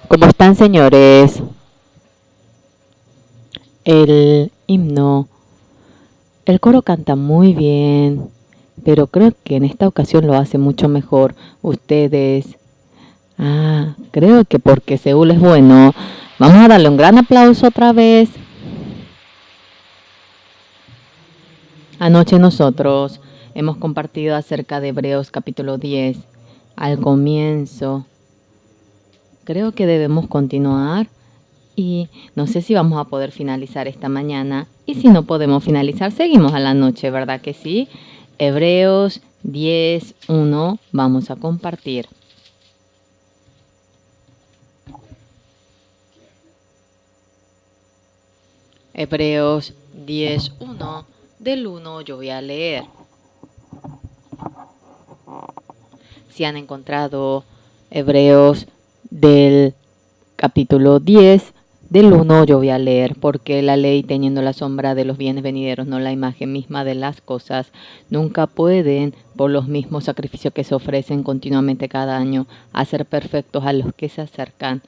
¿Cómo están, señores? El himno, el coro canta muy bien, pero creo que en esta ocasión lo hace mucho mejor ustedes. Creo que porque Seúl es bueno. Vamos a darle un gran aplauso otra vez. Anoche nosotros hemos compartido acerca de Hebreos capítulo 10. Al comienzo, creo que debemos continuar. Y no sé si vamos a poder finalizar esta mañana. Y si no podemos finalizar, seguimos a la noche, ¿verdad que sí? Hebreos 10:1 vamos a compartir. Hebreos 10:1 del 1 yo voy a leer. Si han encontrado Hebreos del capítulo 10, del 1 yo voy a leer, porque la ley, teniendo la sombra de los bienes venideros, no la imagen misma de las cosas, nunca pueden, por los mismos sacrificios que se ofrecen continuamente cada año, hacer perfectos a los que se acercan.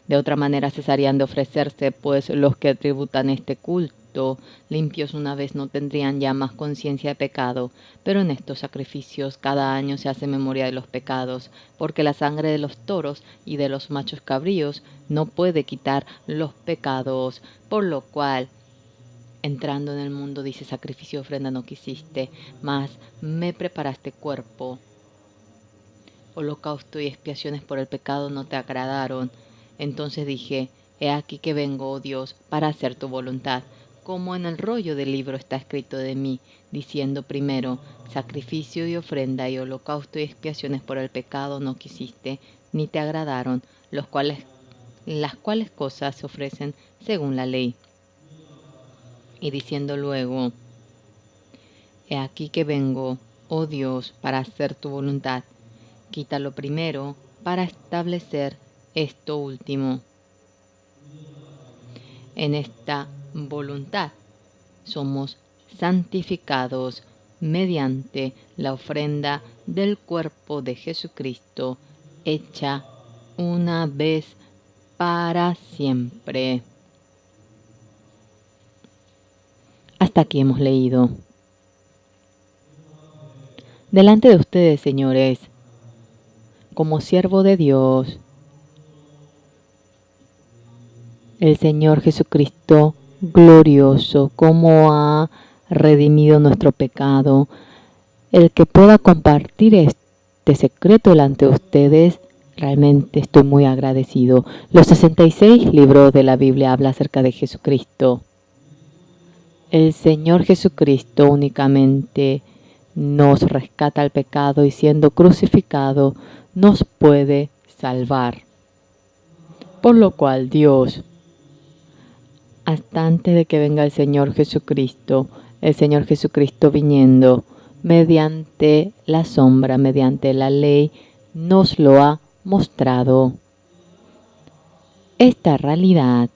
De otra manera cesarían de ofrecerse, pues los que tributan este culto, limpios una vez, no tendrían ya más conciencia de pecado. Pero en estos sacrificios cada año se hace memoria de los pecados, porque la sangre de los toros y de los machos cabríos no puede quitar los pecados, por lo cual, entrando en el mundo, dice, sacrificio y ofrenda no quisiste, mas me preparaste cuerpo. Holocausto y expiaciones por el pecado no te agradaron. Entonces dije, he aquí que vengo, oh Dios, para hacer tu voluntad, como en el rollo del libro está escrito de mí, diciendo primero, sacrificio y ofrenda y holocausto y expiaciones por el pecado no quisiste, ni te agradaron, las cuales cosas se ofrecen según la ley. Y diciendo luego, he aquí que vengo, oh Dios, para hacer tu voluntad. Quita lo primero para establecer esto último. En esta voluntad somos santificados mediante la ofrenda del cuerpo de Jesucristo, hecha una vez para siempre. Hasta aquí hemos leído. Delante de ustedes, señores, como siervo de Dios, el Señor Jesucristo glorioso, como ha redimido nuestro pecado, el que pueda compartir este secreto delante de ustedes, realmente estoy muy agradecido. Los 66 libros de la Biblia hablan acerca de Jesucristo. El Señor Jesucristo únicamente nos rescata al pecado y siendo crucificado nos puede salvar. Por lo cual Dios, hasta antes de que venga el Señor Jesucristo viniendo mediante la sombra, mediante la ley, nos lo ha mostrado. Esta realidad,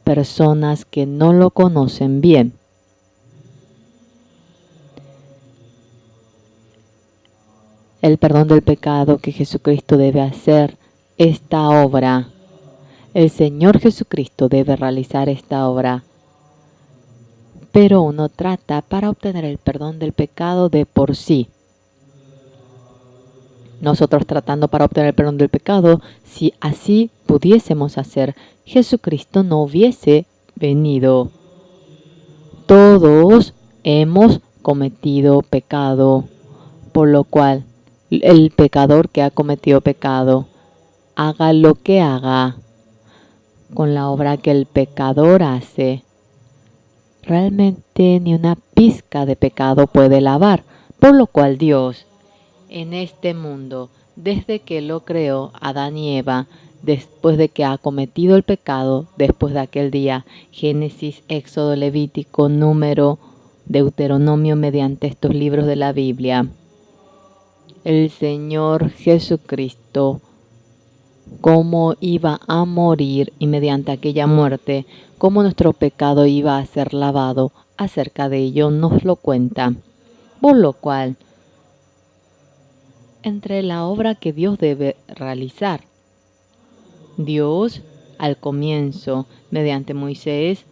personas que no lo conocen bien, el perdón del pecado que Jesucristo debe hacer, esta obra, el Señor Jesucristo debe realizar esta obra. Pero uno trata para obtener el perdón del pecado de por sí. Nosotros tratando para obtener el perdón del pecado, si así pudiésemos hacer, Jesucristo no hubiese venido. Todos hemos cometido pecado, por lo cual el pecador que ha cometido pecado, haga lo que haga, con la obra que el pecador hace, realmente ni una pizca de pecado puede lavar, por lo cual Dios, en este mundo, desde que lo creó Adán y Eva, después de que ha cometido el pecado, después de aquel día, Génesis, Éxodo, Levítico, Número, Deuteronomio, mediante estos libros de la Biblia, el Señor Jesucristo, cómo iba a morir y mediante aquella muerte, cómo nuestro pecado iba a ser lavado, acerca de ello nos lo cuenta. Por lo cual, entre la obra que Dios debe realizar Dios, al comienzo, mediante Moisés,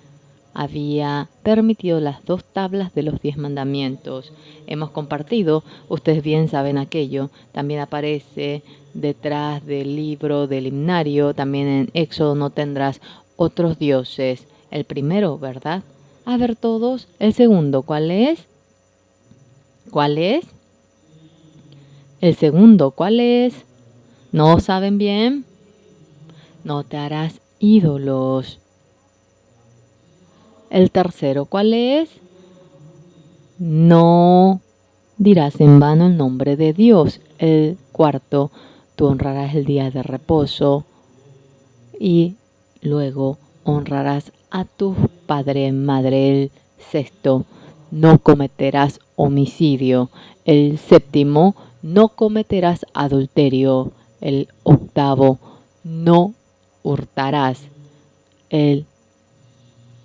había permitido las 2 tablas de los 10 mandamientos. Hemos compartido, ustedes bien saben aquello, también aparece detrás del libro del himnario, también en Éxodo: no tendrás otros dioses. El primero, ¿verdad? A ver todos, el segundo, ¿cuál es? ¿Cuál es? El segundo, ¿cuál es? ¿No saben bien? No te harás ídolos. El tercero, ¿cuál es? No dirás en vano el nombre de Dios. El cuarto, tú honrarás el día de reposo. Y luego honrarás a tu padre y madre. El sexto, no cometerás homicidio. El séptimo, no cometerás adulterio. El octavo, no hurtarás. El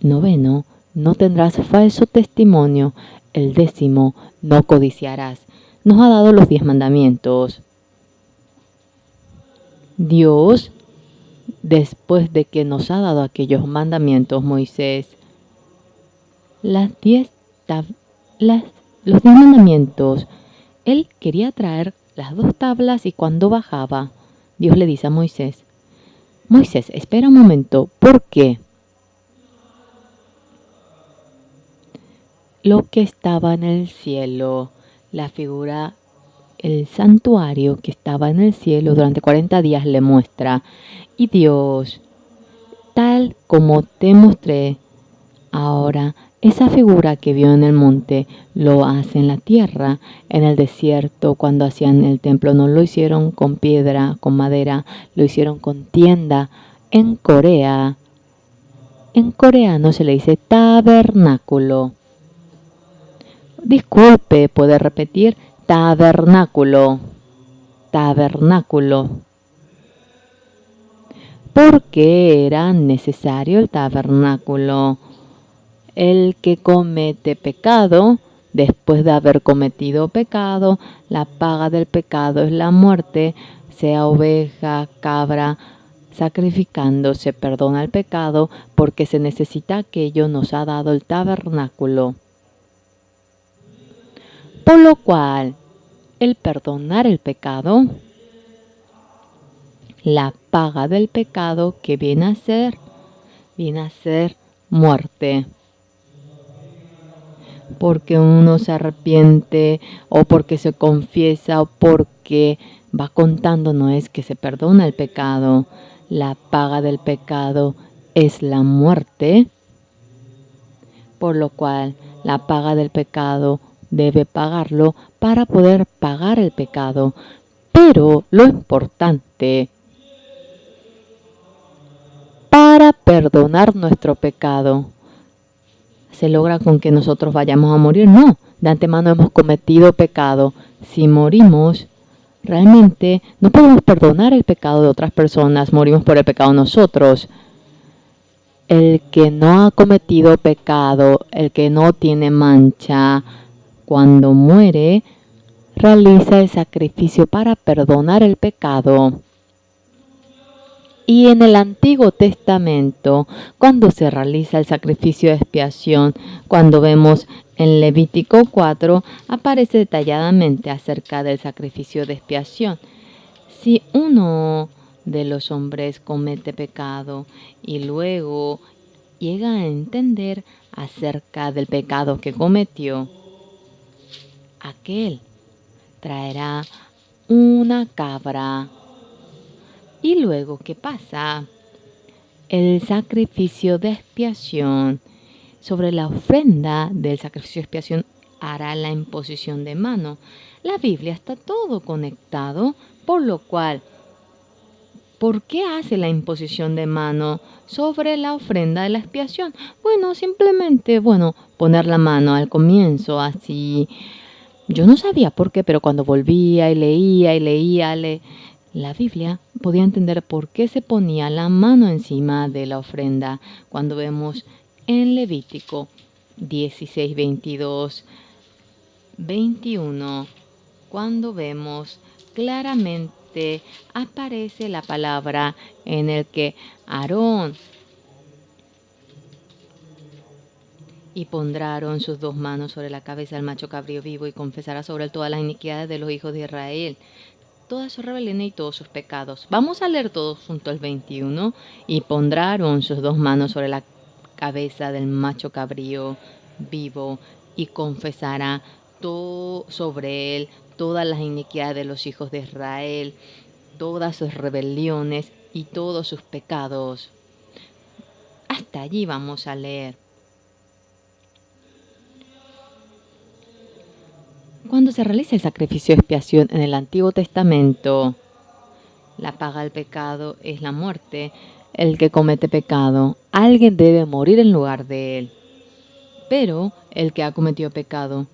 noveno, no tendrás falso testimonio. El décimo, no codiciarás. Nos ha dado los 10 mandamientos. Dios, después de que nos ha dado aquellos mandamientos, Moisés, los 10 mandamientos, él quería traer las 2 tablas y cuando bajaba, Dios le dice a Moisés: Moisés, espera un momento, ¿por qué? Lo que estaba en el cielo, la figura, el santuario que estaba en el cielo durante 40 días le muestra. Y Dios, tal como te mostré ahora, esa figura que vio en el monte lo hace en la tierra, en el desierto. Cuando hacían el templo no lo hicieron con piedra, con madera, lo hicieron con tienda. En coreano se le dice tabernáculo. Disculpe, ¿puede repetir? Tabernáculo. Tabernáculo. ¿Por qué era necesario el tabernáculo? El que comete pecado, después de haber cometido pecado, la paga del pecado es la muerte, sea oveja, cabra, sacrificando se perdona el pecado, porque se necesita aquello. Nos ha dado el tabernáculo. Por lo cual, el perdonar el pecado, la paga del pecado que viene a ser muerte. Porque uno se arrepiente o porque se confiesa o porque va contando, no es que se perdona el pecado. La paga del pecado es la muerte, por lo cual la paga del pecado debe pagarlo para poder pagar el pecado. Pero lo importante, para perdonar nuestro pecado, ¿se logra con que nosotros vayamos a morir? No, de antemano hemos cometido pecado. Si morimos, realmente no podemos perdonar el pecado de otras personas, morimos por el pecado nosotros. El que no ha cometido pecado, el que no tiene mancha, cuando muere, realiza el sacrificio para perdonar el pecado. Y en el Antiguo Testamento, cuando se realiza el sacrificio de expiación, cuando vemos en Levítico 4, aparece detalladamente acerca del sacrificio de expiación. Si uno de los hombres comete pecado y luego llega a entender acerca del pecado que cometió, aquel traerá una cabra. Y luego, ¿qué pasa? El sacrificio de expiación. Sobre la ofrenda del sacrificio de expiación hará la imposición de mano. La Biblia está todo conectado, por lo cual, ¿por qué hace la imposición de mano sobre la ofrenda de la expiación? Bueno, simplemente, poner la mano al comienzo, así. Yo no sabía por qué, pero cuando volvía y leía la Biblia, podía entender por qué se ponía la mano encima de la ofrenda. Cuando vemos en Levítico 16, 22, 21, cuando vemos claramente 27 aparece la palabra en el que Aarón y pondrá Aarón sus 2 manos sobre la cabeza del macho cabrío vivo y confesará sobre él todas las iniquidades de los hijos de Israel, todas sus rebeliones y todos sus pecados. Vamos a leer todos junto al 21. Y pondrá Aarón sus 2 manos sobre la cabeza del macho cabrío vivo y confesará sobre él todas las iniquidades de los hijos de Israel, todas sus rebeliones y todos sus pecados. Hasta allí vamos a leer. Cuando se realiza el sacrificio de expiación en el Antiguo Testamento, la paga del pecado es la muerte. El que comete pecado, alguien debe morir en lugar de él. Pero el que ha cometido pecado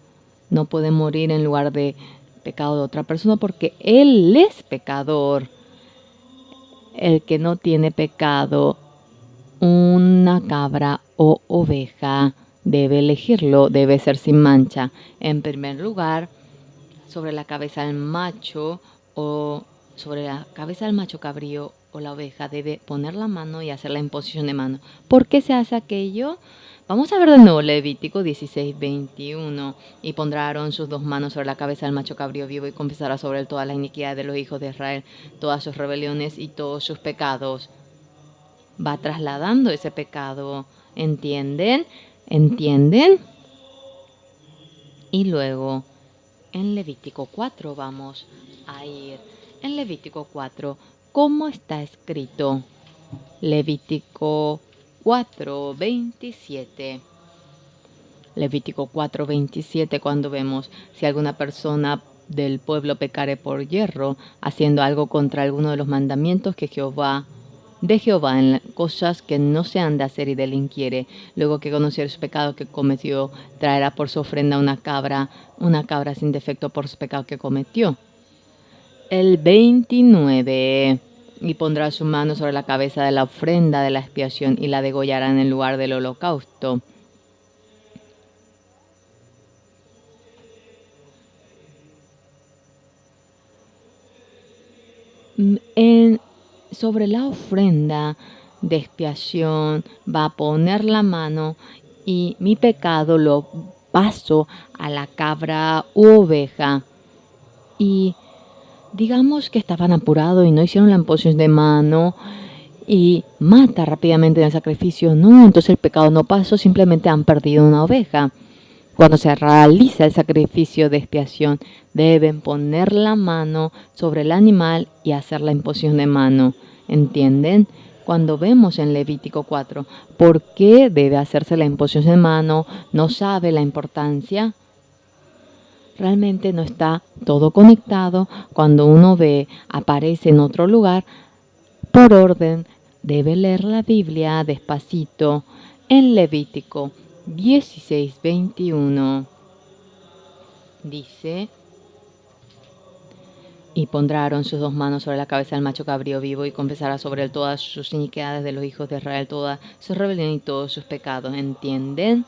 no puede morir en lugar de pecado de otra persona porque él es pecador. El que no tiene pecado, una cabra o oveja, debe elegirlo, debe ser sin mancha. En primer lugar, sobre la cabeza del macho o sobre la cabeza del macho cabrío o la oveja debe poner la mano y hacer la imposición de mano. ¿Por qué se hace aquello? Vamos a ver de nuevo Levítico 16:21. Y pondrá Aarón sus 2 manos sobre la cabeza del macho cabrío vivo y confesará sobre él todas las iniquidades de los hijos de Israel, todas sus rebeliones y todos sus pecados. Va trasladando ese pecado. ¿Entienden? ¿Entienden? Y luego, en Levítico 4 vamos a ir. En Levítico 4, ¿cómo está escrito? Levítico 4:27. Levítico 4:27, cuando vemos si alguna persona del pueblo pecare por yerro, haciendo algo contra alguno de los mandamientos que de Jehová en cosas que no se han de hacer y delinquiere, luego que conociera su pecado que cometió, traerá por su ofrenda una cabra sin defecto por su pecado que cometió. El 29. Y pondrá su mano sobre la cabeza de la ofrenda de la expiación y la degollará en el lugar del holocausto. Sobre la ofrenda de expiación va a poner la mano y mi pecado lo paso a la cabra u oveja. Y digamos que estaban apurados y no hicieron la imposición de mano y mata rápidamente en el sacrificio. No, entonces el pecado no pasó, simplemente han perdido una oveja. Cuando se realiza el sacrificio de expiación, deben poner la mano sobre el animal y hacer la imposición de mano. ¿Entienden? Cuando vemos en Levítico 4, ¿por qué debe hacerse la imposición de mano? ¿No sabe la importancia? Realmente no está todo conectado. Cuando uno aparece en otro lugar, por orden, debe leer la Biblia despacito. En Levítico 16:21 dice: y pondrá Aarón sus 2 manos sobre la cabeza del macho cabrío vivo y confesará sobre él todas sus iniquidades de los hijos de Israel, todas sus rebeliones y todos sus pecados. ¿Entienden?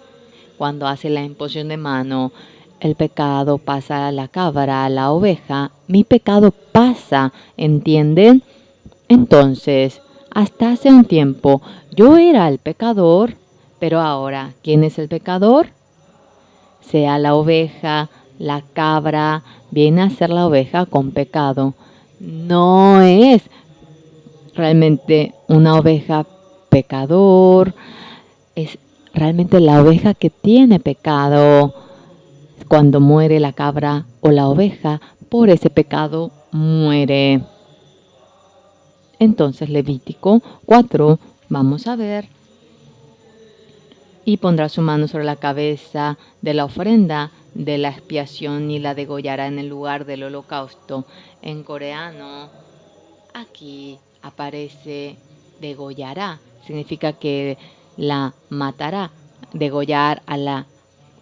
Cuando hace la imposición de mano, el pecado pasa a la cabra, a la oveja. Mi pecado pasa, ¿entienden? Entonces, hasta hace un tiempo, yo era el pecador, pero ahora, ¿quién es el pecador? Sea la oveja, la cabra, viene a ser la oveja con pecado. No es realmente una oveja pecador, es realmente la oveja que tiene pecado. Cuando muere la cabra o la oveja, por ese pecado muere. Entonces Levítico 4, vamos a ver. Y pondrá su mano sobre la cabeza de la ofrenda de la expiación y la degollará en el lugar del holocausto. En coreano, aquí aparece degollará. Significa que la matará. Degollar a la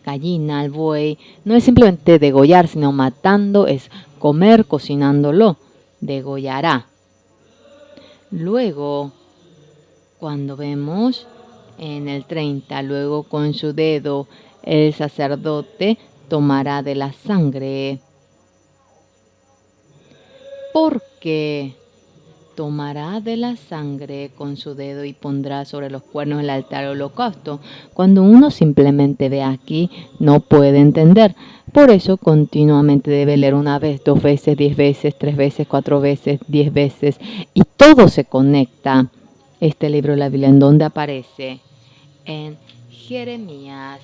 gallina, al buey. No es simplemente degollar, sino matando, es comer, cocinándolo. Degollará. Luego, cuando vemos en el 30, luego con su dedo el sacerdote tomará de la sangre. ¿Por que tomará de la sangre con su dedo y pondrá sobre los cuernos del altar holocausto. Cuando uno simplemente ve aquí, no puede entender. Por eso continuamente debe leer una vez, 2 veces, 10 veces, 3 veces, 4 veces, 10 veces. Y todo se conecta. Este libro de la Biblia, ¿en dónde aparece? En Jeremías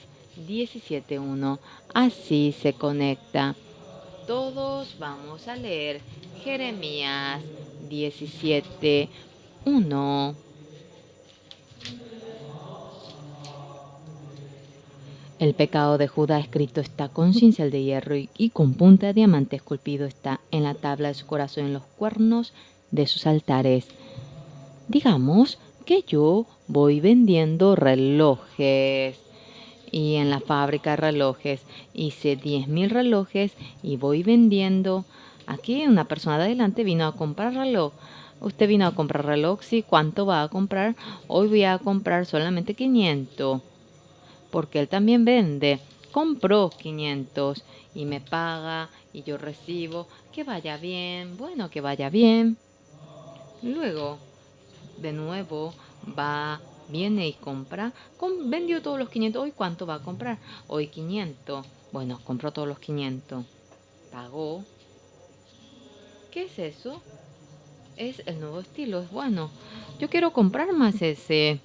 17:1. Así se conecta. Todos vamos a leer Jeremías 17:1. El pecado de Judá escrito está con cincel de hierro y con punta de diamante esculpido está en la tabla de su corazón, en los cuernos de sus altares. Digamos que yo voy vendiendo relojes y en la fábrica de relojes hice 10.000 relojes y voy vendiendo. Aquí una persona de adelante vino a comprar reloj. Usted vino a comprar reloj, sí. ¿Cuánto va a comprar? Hoy voy a comprar solamente 500. Porque él también vende. Compró 500 y me paga y yo recibo. Que vaya bien. Bueno, que vaya bien. Luego, de nuevo, viene y compra. Vendió todos los 500. ¿Hoy cuánto va a comprar? Hoy 500. Bueno, compró todos los 500. Pagó. ¿Qué es eso? Es el nuevo estilo. Es bueno. Yo quiero comprar más ese.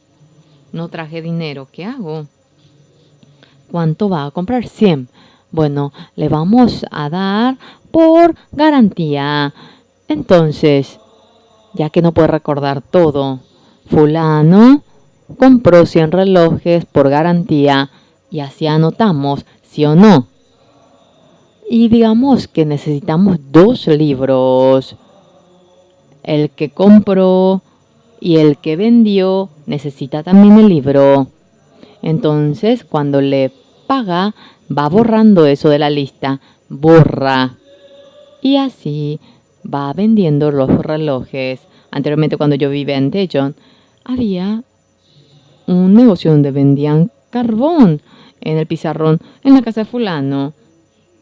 No traje dinero. ¿Qué hago? ¿Cuánto va a comprar? 100. Bueno, le vamos a dar por garantía. Entonces, ya que no puede recordar todo, fulano compró 100 relojes por garantía y así anotamos, ¿sí o no? Y digamos que necesitamos 2 libros. El que compró y el que vendió necesita también el libro. Entonces, cuando le paga, va borrando eso de la lista. Borra. Y así va vendiendo los relojes. Anteriormente, cuando yo vivía en Daejeon, había un negocio donde vendían carbón en el pizarrón en la casa de fulano.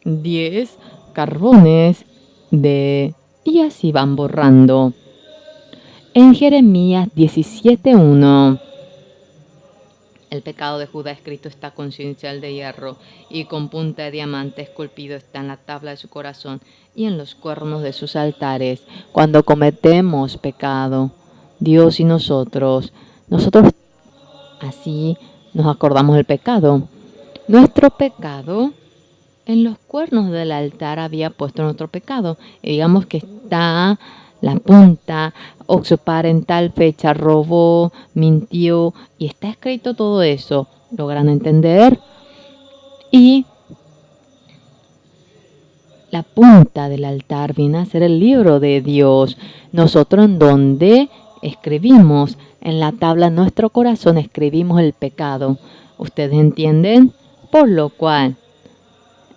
10 carbones y así van borrando. En Jeremías 17:1. El pecado de Judá escrito está con cincel de hierro y con punta de diamante esculpido está en la tabla de su corazón y en los cuernos de sus altares. Cuando cometemos pecado, Dios y nosotros así nos acordamos del pecado. Nuestro pecado, en los cuernos del altar había puesto nuestro pecado. Y digamos que está la punta, Oxopar en tal fecha robó, mintió, y está escrito todo eso. ¿Logran entender? Y la punta del altar viene a ser el libro de Dios. Nosotros en donde escribimos, en la tabla de nuestro corazón escribimos el pecado. ¿Ustedes entienden? Por lo cual,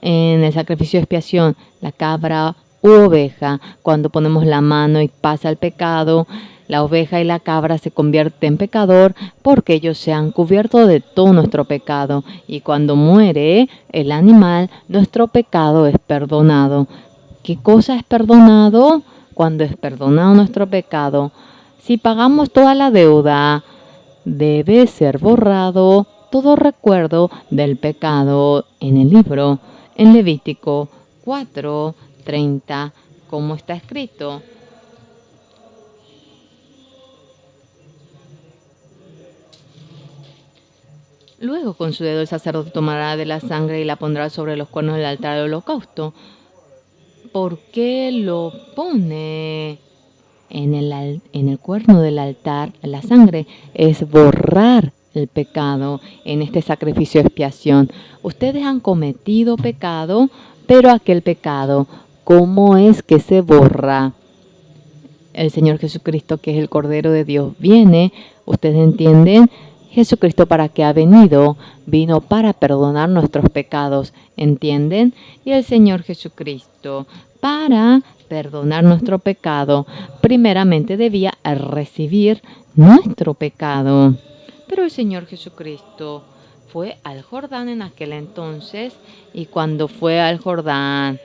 en el sacrificio de expiación, la cabra u oveja, cuando ponemos la mano y pasa el pecado, la oveja y la cabra se convierten en pecador porque ellos se han cubierto de todo nuestro pecado. Y cuando muere el animal, nuestro pecado es perdonado. ¿Qué cosa es perdonado? Cuando es perdonado nuestro pecado. Si pagamos toda la deuda, debe ser borrado todo recuerdo del pecado en el libro. En Levítico 4:30, como está escrito. Luego con su dedo el sacerdote tomará de la sangre y la pondrá sobre los cuernos del altar del holocausto. ¿Por qué lo pone en el cuerno del altar? La sangre es borrar el pecado en este sacrificio de expiación. Ustedes han cometido pecado, pero aquel pecado, ¿cómo es que se borra? El Señor Jesucristo, que es el Cordero de Dios, viene. ¿Ustedes entienden? Jesucristo, ¿para qué ha venido? Vino para perdonar nuestros pecados, ¿entienden? Y el Señor Jesucristo, para perdonar nuestro pecado, primeramente debía recibir nuestro pecado. Pero el Señor Jesucristo fue al Jordán en aquel entonces, y cuando fue al Jordán,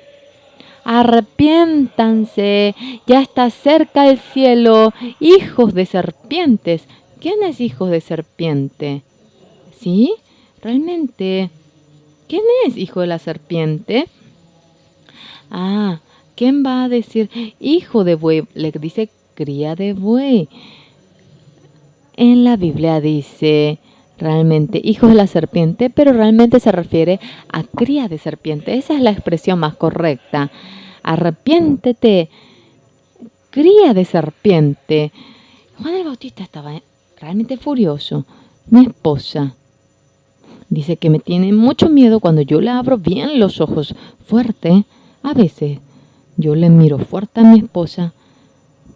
arrepiéntanse, ya está cerca el cielo, hijos de serpientes. ¿Quién es hijos de serpiente? ¿Sí? Realmente, ¿quién es hijo de la serpiente? ¿Quién va a decir hijo de buey? Le dice cría de buey. En la Biblia dice realmente hijos de la serpiente, pero realmente se refiere a cría de serpiente. Esa es la expresión más correcta. Arrepiéntete, cría de serpiente. Juan el Bautista estaba realmente furioso. Mi esposa dice que me tiene mucho miedo cuando yo le abro bien los ojos fuerte. A veces yo le miro fuerte a mi esposa.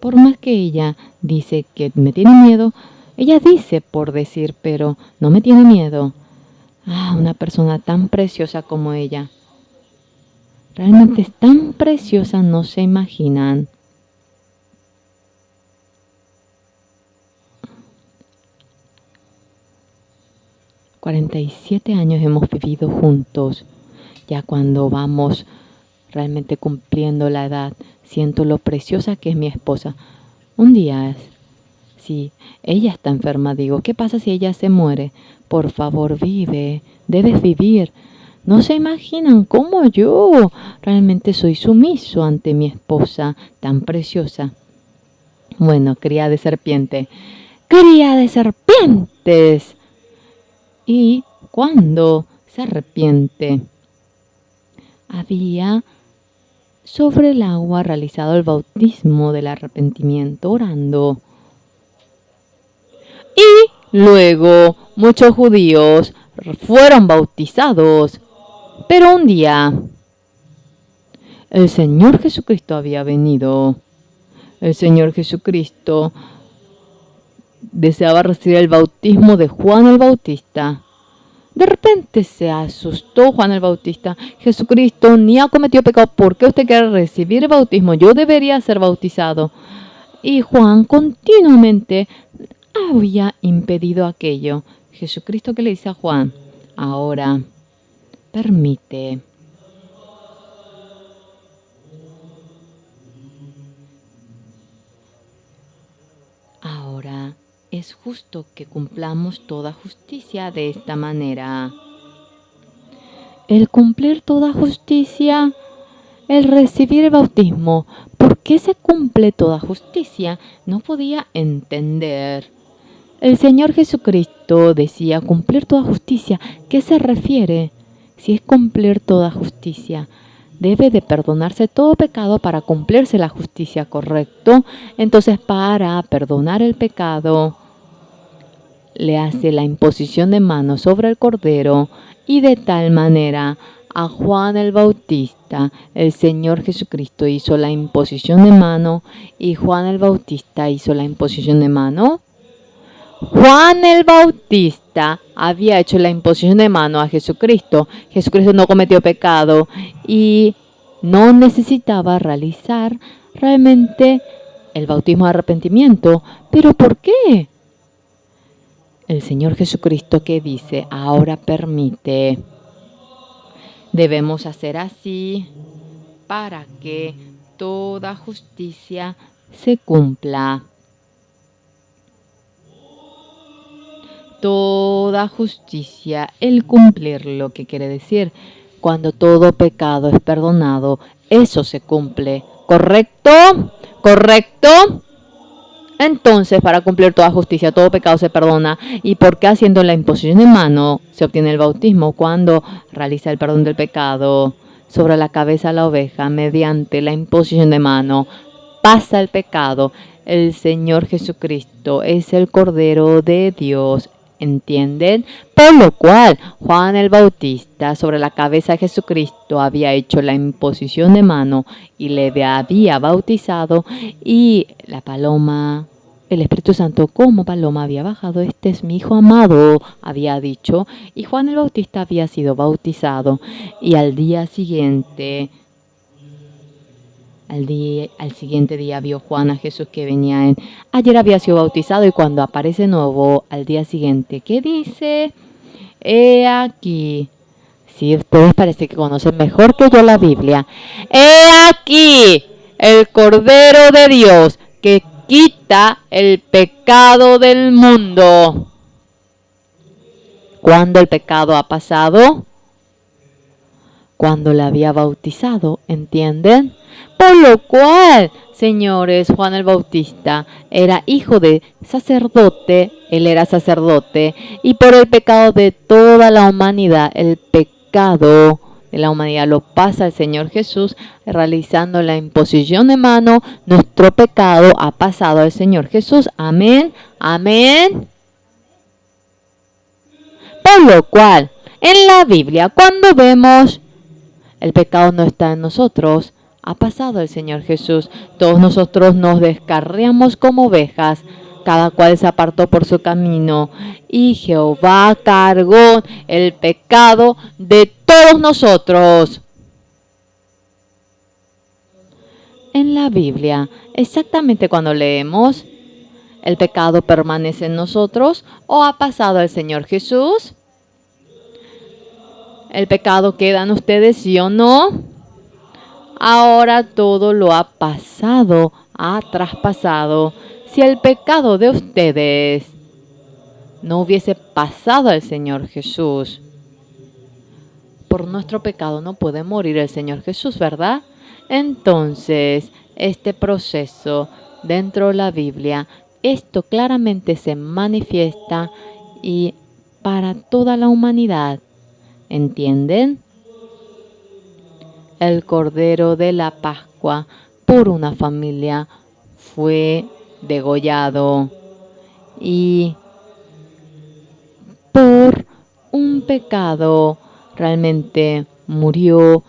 Por más que ella dice que me tiene miedo, ella dice por decir, pero no me tiene miedo. Una persona tan preciosa como ella. Realmente es tan preciosa, no se imaginan. «47 años hemos vivido juntos. Ya cuando vamos realmente cumpliendo la edad, siento lo preciosa que es mi esposa. Un día, si ella está enferma, digo, ¿qué pasa si ella se muere? Por favor, vive, debes vivir». No se imaginan cómo yo realmente soy sumiso ante mi esposa tan preciosa. Bueno, cría de serpiente. ¡Cría de serpientes! Y cuando se arrepiente, había sobre el agua realizado el bautismo del arrepentimiento orando. Y luego muchos judíos fueron bautizados. Pero un día el Señor Jesucristo había venido. El Señor Jesucristo deseaba recibir el bautismo de Juan el Bautista. De repente se asustó Juan el Bautista. Jesucristo ni ha cometido pecado. ¿Por qué usted quiere recibir el bautismo? Yo debería ser bautizado. Y Juan continuamente había impedido aquello. Jesucristo, ¿qué le dice a Juan? Ahora, permite. Ahora es justo que cumplamos toda justicia de esta manera. El cumplir toda justicia, el recibir el bautismo. ¿Por qué se cumple toda justicia? No podía entender. El Señor Jesucristo decía cumplir toda justicia. ¿Qué se refiere? Si es cumplir toda justicia, debe de perdonarse todo pecado para cumplirse la justicia, ¿correcto? Entonces, para perdonar el pecado, le hace la imposición de manos sobre el Cordero y de tal manera a Juan el Bautista, el Señor Jesucristo hizo la imposición de mano y Juan el Bautista hizo la imposición de mano. Juan el Bautista había hecho la imposición de mano a Jesucristo. Jesucristo no cometió pecado y no necesitaba realizar realmente el bautismo de arrepentimiento. ¿Pero por qué? El Señor Jesucristo que dice, ahora permite. Debemos hacer así para que toda justicia se cumpla. Toda justicia, el cumplirlo, ¿qué quiere decir? Cuando todo pecado es perdonado, eso se cumple. ¿Correcto? ¿Correcto? Entonces, para cumplir toda justicia, todo pecado se perdona. ¿Y por qué haciendo la imposición de mano se obtiene el bautismo? Cuando realiza el perdón del pecado sobre la cabeza de la oveja, mediante la imposición de mano, pasa el pecado. El Señor Jesucristo es el Cordero de Dios. ¿Entienden? Por lo cual, Juan el Bautista sobre la cabeza de Jesucristo había hecho la imposición de mano y le había bautizado, y la paloma, el Espíritu Santo como paloma había bajado. Este es mi Hijo amado, había dicho, y Juan el Bautista había sido bautizado. Y al siguiente día vio Juan a Jesús que venía ayer había sido bautizado, y cuando aparece nuevo al día siguiente, ¿qué dice? He aquí, Sí, ustedes parece que conocen mejor que yo la Biblia. He aquí el Cordero de Dios que quita el pecado del mundo. ¿Cuándo el pecado ha pasado? Cuando la había bautizado, ¿entienden? Por lo cual, señores, Juan el Bautista era hijo de sacerdote, él era sacerdote, y por el pecado de toda la humanidad, el pecado de la humanidad lo pasa el Señor Jesús, realizando la imposición de mano, nuestro pecado ha pasado al Señor Jesús. Amén, amén. Por lo cual, en la Biblia, cuando vemos el pecado no está en nosotros, ha pasado el Señor Jesús. Todos nosotros nos descarriamos como ovejas, cada cual se apartó por su camino, y Jehová cargó el pecado de todos nosotros. En la Biblia, exactamente cuando leemos, ¿el pecado permanece en nosotros o ha pasado el Señor Jesús? ¿El pecado queda en ustedes, sí o no? Ahora todo lo ha pasado, ha traspasado. Si el pecado de ustedes no hubiese pasado al Señor Jesús, por nuestro pecado no puede morir el Señor Jesús, ¿verdad? Entonces, este proceso dentro de la Biblia, esto claramente se manifiesta y para toda la humanidad. ¿Entienden? El Cordero de la Pascua por una familia fue degollado y por un pecado realmente murió,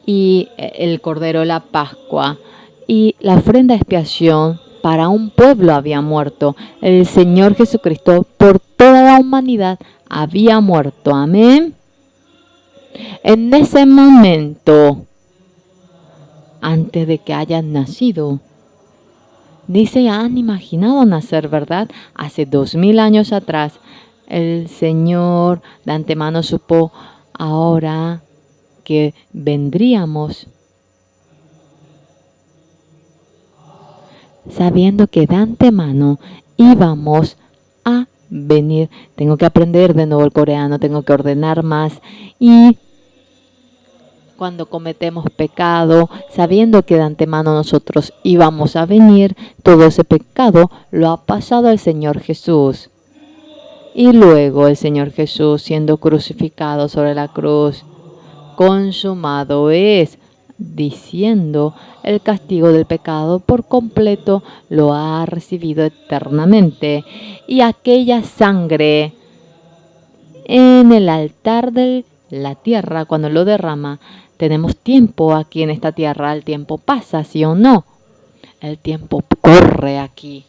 y el Cordero de la Pascua y la ofrenda de expiación para un pueblo había muerto. El Señor Jesucristo por toda la humanidad había muerto. Amén. En ese momento, antes de que hayan nacido, ni se han imaginado nacer, ¿verdad? Hace 2000 años atrás, el Señor de antemano supo ahora que vendríamos, sabiendo que de antemano íbamos a venir. Tengo que aprender de nuevo el coreano, tengo que ordenar más. Y cuando cometemos pecado, sabiendo que de antemano nosotros íbamos a venir, todo ese pecado lo ha pasado el Señor Jesús. Y luego el Señor Jesús, siendo crucificado sobre la cruz, consumado es, diciendo el castigo del pecado por completo lo ha recibido eternamente. Y aquella sangre en el altar de la tierra, cuando lo derrama, tenemos tiempo aquí en esta tierra. El tiempo pasa, ¿sí o no? El tiempo corre aquí.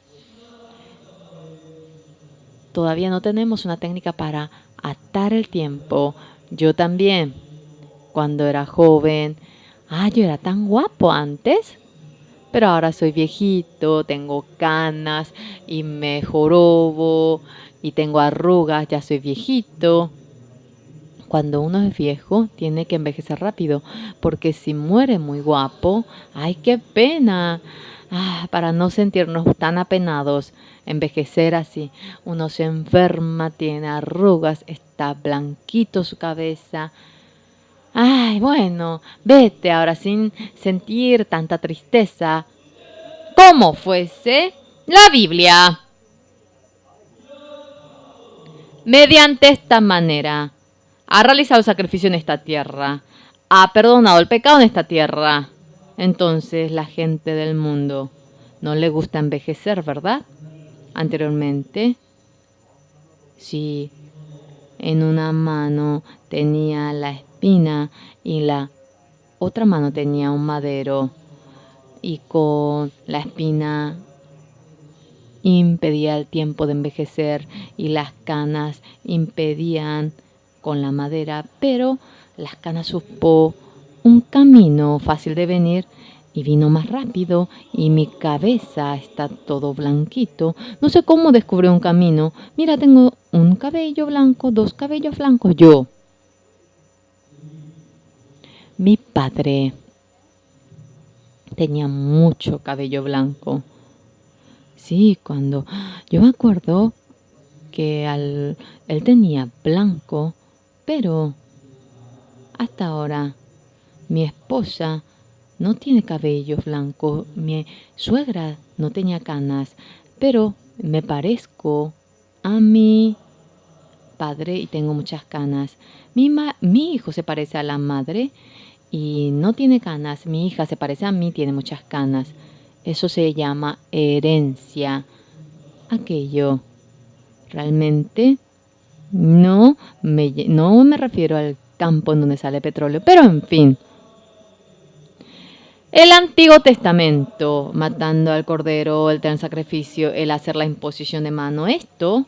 Todavía no tenemos una técnica para atar el tiempo. Yo también, cuando era joven, yo era tan guapo antes, pero ahora soy viejito, tengo canas y me jorobo y tengo arrugas, ya soy viejito. Cuando uno es viejo, tiene que envejecer rápido, porque si muere muy guapo, ¡ay, qué pena! Para no sentirnos tan apenados, envejecer así. Uno se enferma, tiene arrugas, está blanquito su cabeza. Ay, bueno, vete ahora sin sentir tanta tristeza. Como fuese la Biblia. Mediante esta manera, ha realizado sacrificio en esta tierra, ha perdonado el pecado en esta tierra. Entonces la gente del mundo no le gusta envejecer, ¿verdad? Anteriormente, si en una mano tenía la espina y la otra mano tenía un madero, y con la espina impedía el tiempo de envejecer y las canas impedían con la madera, pero las canas supo un camino fácil de venir y vino más rápido, y mi cabeza está todo blanquito. No sé cómo descubrió un camino. Mira, tengo un cabello blanco, 2 cabellos blancos. Yo Mi padre tenía mucho cabello blanco. Sí, cuando yo me acuerdo que él tenía blanco, pero hasta ahora mi esposa no tiene cabello blanco, mi suegra no tenía canas, pero me parezco a mi padre y tengo muchas canas. Mi hijo se parece a la madre y no tiene canas. Mi hija se parece a mí, tiene muchas canas. Eso se llama herencia. Aquello realmente no me refiero al campo en donde sale petróleo, pero en fin. El Antiguo Testamento, matando al cordero, el tener sacrificio, el hacer la imposición de mano, esto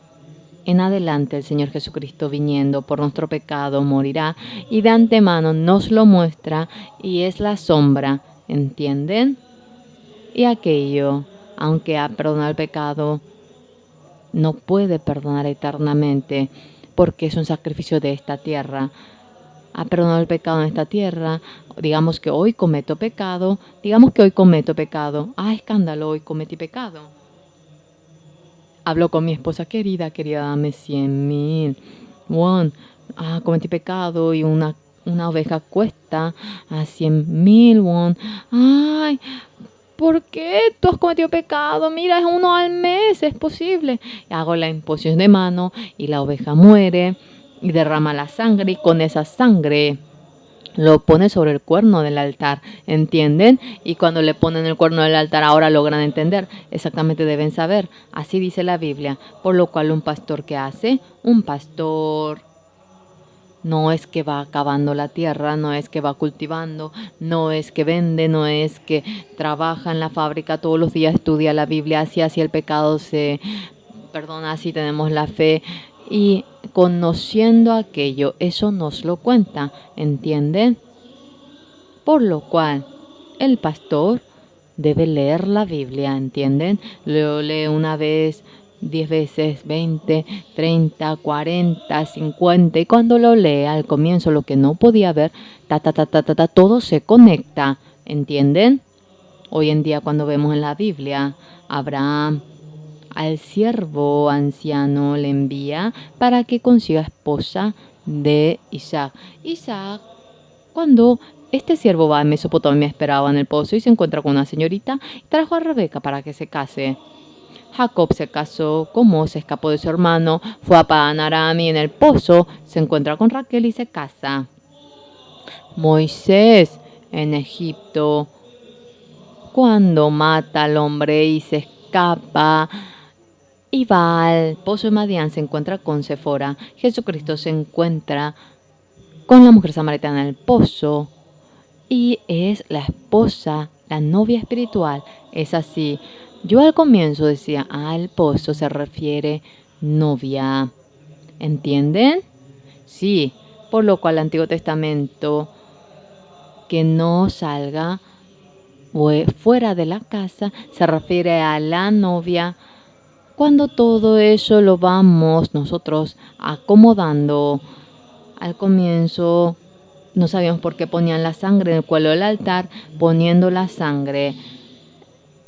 en adelante el Señor Jesucristo viniendo por nuestro pecado morirá y de antemano nos lo muestra y es la sombra, ¿entienden? Y aquello, aunque ha perdonado el pecado, no puede perdonar eternamente porque es un sacrificio de esta tierra. Ha perdonado el pecado en esta tierra. Digamos que hoy cometo pecado. Ah, escándalo, hoy cometí pecado. Hablo con mi esposa querida, dame 100,000 won. Ah, cometí pecado y una oveja cuesta a 100,000 won. Ay, ¿por qué tú has cometido pecado? Mira, es uno al mes, es posible. Hago la imposición de mano y la oveja muere y derrama la sangre y con esa sangre lo pone sobre el cuerno del altar, ¿entienden? Y cuando le ponen el cuerno del altar ahora logran entender, exactamente deben saber, así dice la Biblia, por lo cual un pastor ¿qué hace? Un pastor no es que va acabando la tierra, no es que va cultivando, no es que vende, no es que trabaja en la fábrica todos los días, estudia la Biblia, así el pecado se perdona, así tenemos la fe y conociendo aquello, eso nos lo cuenta, ¿entienden? Por lo cual, el pastor debe leer la Biblia, ¿entienden? Lo lee una vez, 10 veces, 20, 30, 40, 50 y cuando lo lee al comienzo lo que no podía ver, todo se conecta, ¿entienden? Hoy en día cuando vemos en la Biblia, Abraham al siervo anciano le envía para que consiga esposa de Isaac. Isaac, cuando este siervo va a Mesopotamia, esperaba en el pozo y se encuentra con una señorita y trajo a Rebeca para que se case. Jacob se casó con Mose, escapó de su hermano, fue a Padán Aram y en el pozo se encuentra con Raquel y se casa. Moisés en Egipto, cuando mata al hombre y se escapa y va al pozo de Madián, se encuentra con Sefora. Jesucristo se encuentra con la mujer samaritana en el pozo y es la esposa, la novia espiritual. Es así. Yo al comienzo decía, el pozo se refiere novia. ¿Entienden? Sí, por lo cual el Antiguo Testamento que no salga fuera de la casa se refiere a la novia. Cuando todo eso lo vamos nosotros acomodando, al comienzo no sabíamos por qué ponían la sangre en el cuello del altar, poniendo la sangre.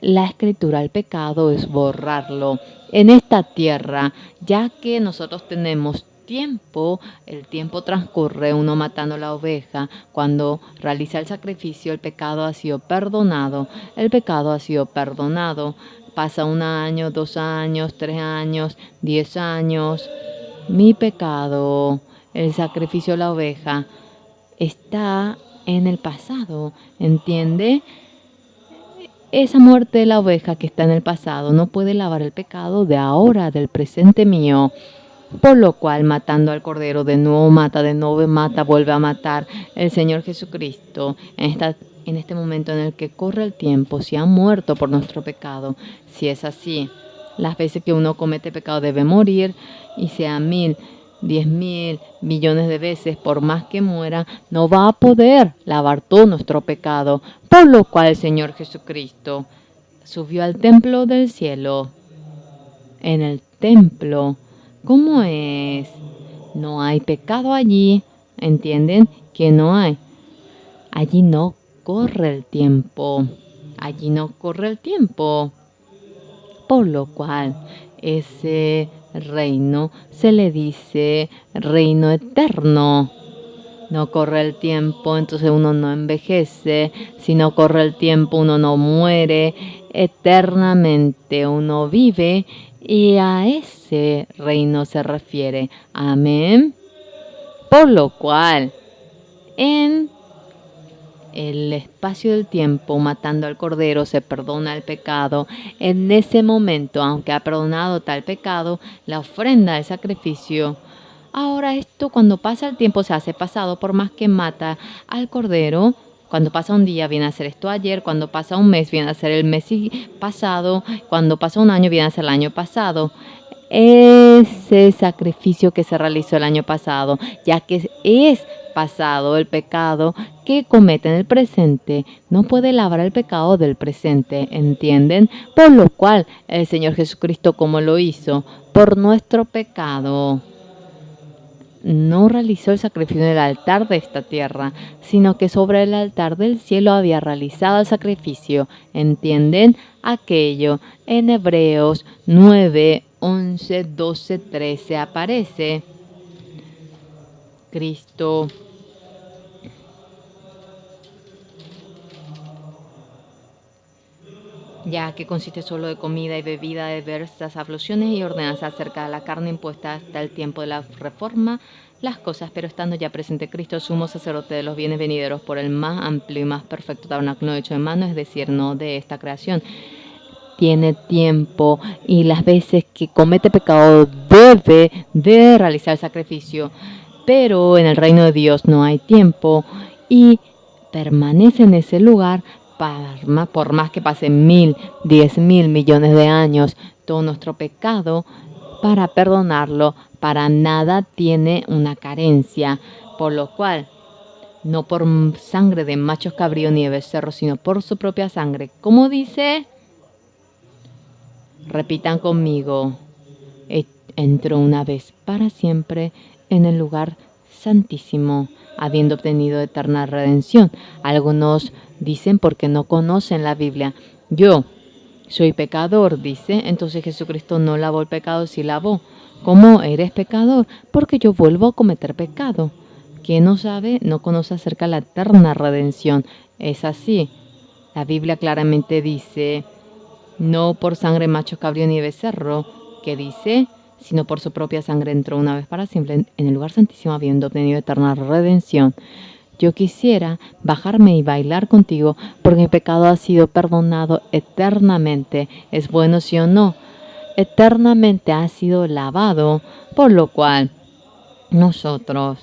La escritura, el pecado es borrarlo en esta tierra, ya que nosotros tenemos tiempo, el tiempo transcurre, uno matando la oveja, cuando realiza el sacrificio, el pecado ha sido perdonado, Pasa 1 año, 2 años, 3 años, 10 años. Mi pecado, el sacrificio de la oveja, está en el pasado, ¿entiende? Esa muerte de la oveja que está en el pasado no puede lavar el pecado de ahora, del presente mío. Por lo cual, matando al cordero, de nuevo mata, vuelve a matar. El Señor Jesucristo, en este momento en el que corre el tiempo, se ha muerto por nuestro pecado. Si es así, las veces que uno comete pecado debe morir, y sea 1,000, 10,000, millones de veces, por más que muera, no va a poder lavar todo nuestro pecado. Por lo cual el Señor Jesucristo subió al templo del cielo. En el templo, ¿cómo es? No hay pecado allí, ¿entienden? Que no hay. allí no corre el tiempo. Allí no corre el tiempo. Por lo cual, ese reino se le dice reino eterno. No corre el tiempo, entonces uno no envejece. Si no corre el tiempo, uno no muere. Eternamente uno vive y a ese reino se refiere. Amén. Por lo cual, en el espacio del tiempo, matando al cordero, se perdona el pecado. En ese momento, aunque ha perdonado tal pecado, la ofrenda, el sacrificio. Ahora esto, cuando pasa el tiempo, se hace pasado, por más que mata al cordero. Cuando pasa un día, viene a ser esto ayer. Cuando pasa un mes, viene a ser el mes pasado. Cuando pasa un año, viene a ser el año pasado. Ese sacrificio que se realizó el año pasado, ya que es pasado el pecado que comete en el presente, no puede lavar el pecado del presente, ¿entienden? Por lo cual el Señor Jesucristo, como lo hizo por nuestro pecado, no realizó el sacrificio en el altar de esta tierra, sino que sobre el altar del cielo había realizado el sacrificio. ¿Entienden? Aquello en Hebreos 9, 11, 12, 13 aparece. Cristo ya que consiste solo de comida y bebida, de diversas abluciones y ordenanzas acerca de la carne impuesta hasta el tiempo de la reforma, las cosas, pero estando ya presente Cristo, sumo sacerdote de los bienes venideros, por el más amplio y más perfecto tabernáculo hecho de mano, es decir, no de esta creación. Tiene tiempo y las veces que comete pecado debe de realizar el sacrificio, pero en el reino de Dios no hay tiempo y permanece en ese lugar por más que pasen 1000, 10.000 millones de años, todo nuestro pecado, para perdonarlo, para nada tiene una carencia, por lo cual, no por sangre de machos cabríos ni de becerros, sino por su propia sangre. ¿Cómo dice? Repitan conmigo. Entró una vez para siempre en el lugar santísimo, habiendo obtenido eterna redención. Algunos dicen porque no conocen la Biblia. Yo soy pecador, dice. Entonces Jesucristo no lavó el pecado, sí lavó. ¿Cómo eres pecador? Porque yo vuelvo a cometer pecado. ¿Quién no sabe? No conoce acerca de la eterna redención. Es así. La Biblia claramente dice, no por sangre macho cabrío ni becerro, que dice, sino por su propia sangre entró una vez para siempre en el lugar santísimo, habiendo obtenido eterna redención. Yo quisiera bajarme y bailar contigo, porque mi pecado ha sido perdonado eternamente. ¿Es bueno, sí o no? Eternamente ha sido lavado, por lo cual nosotros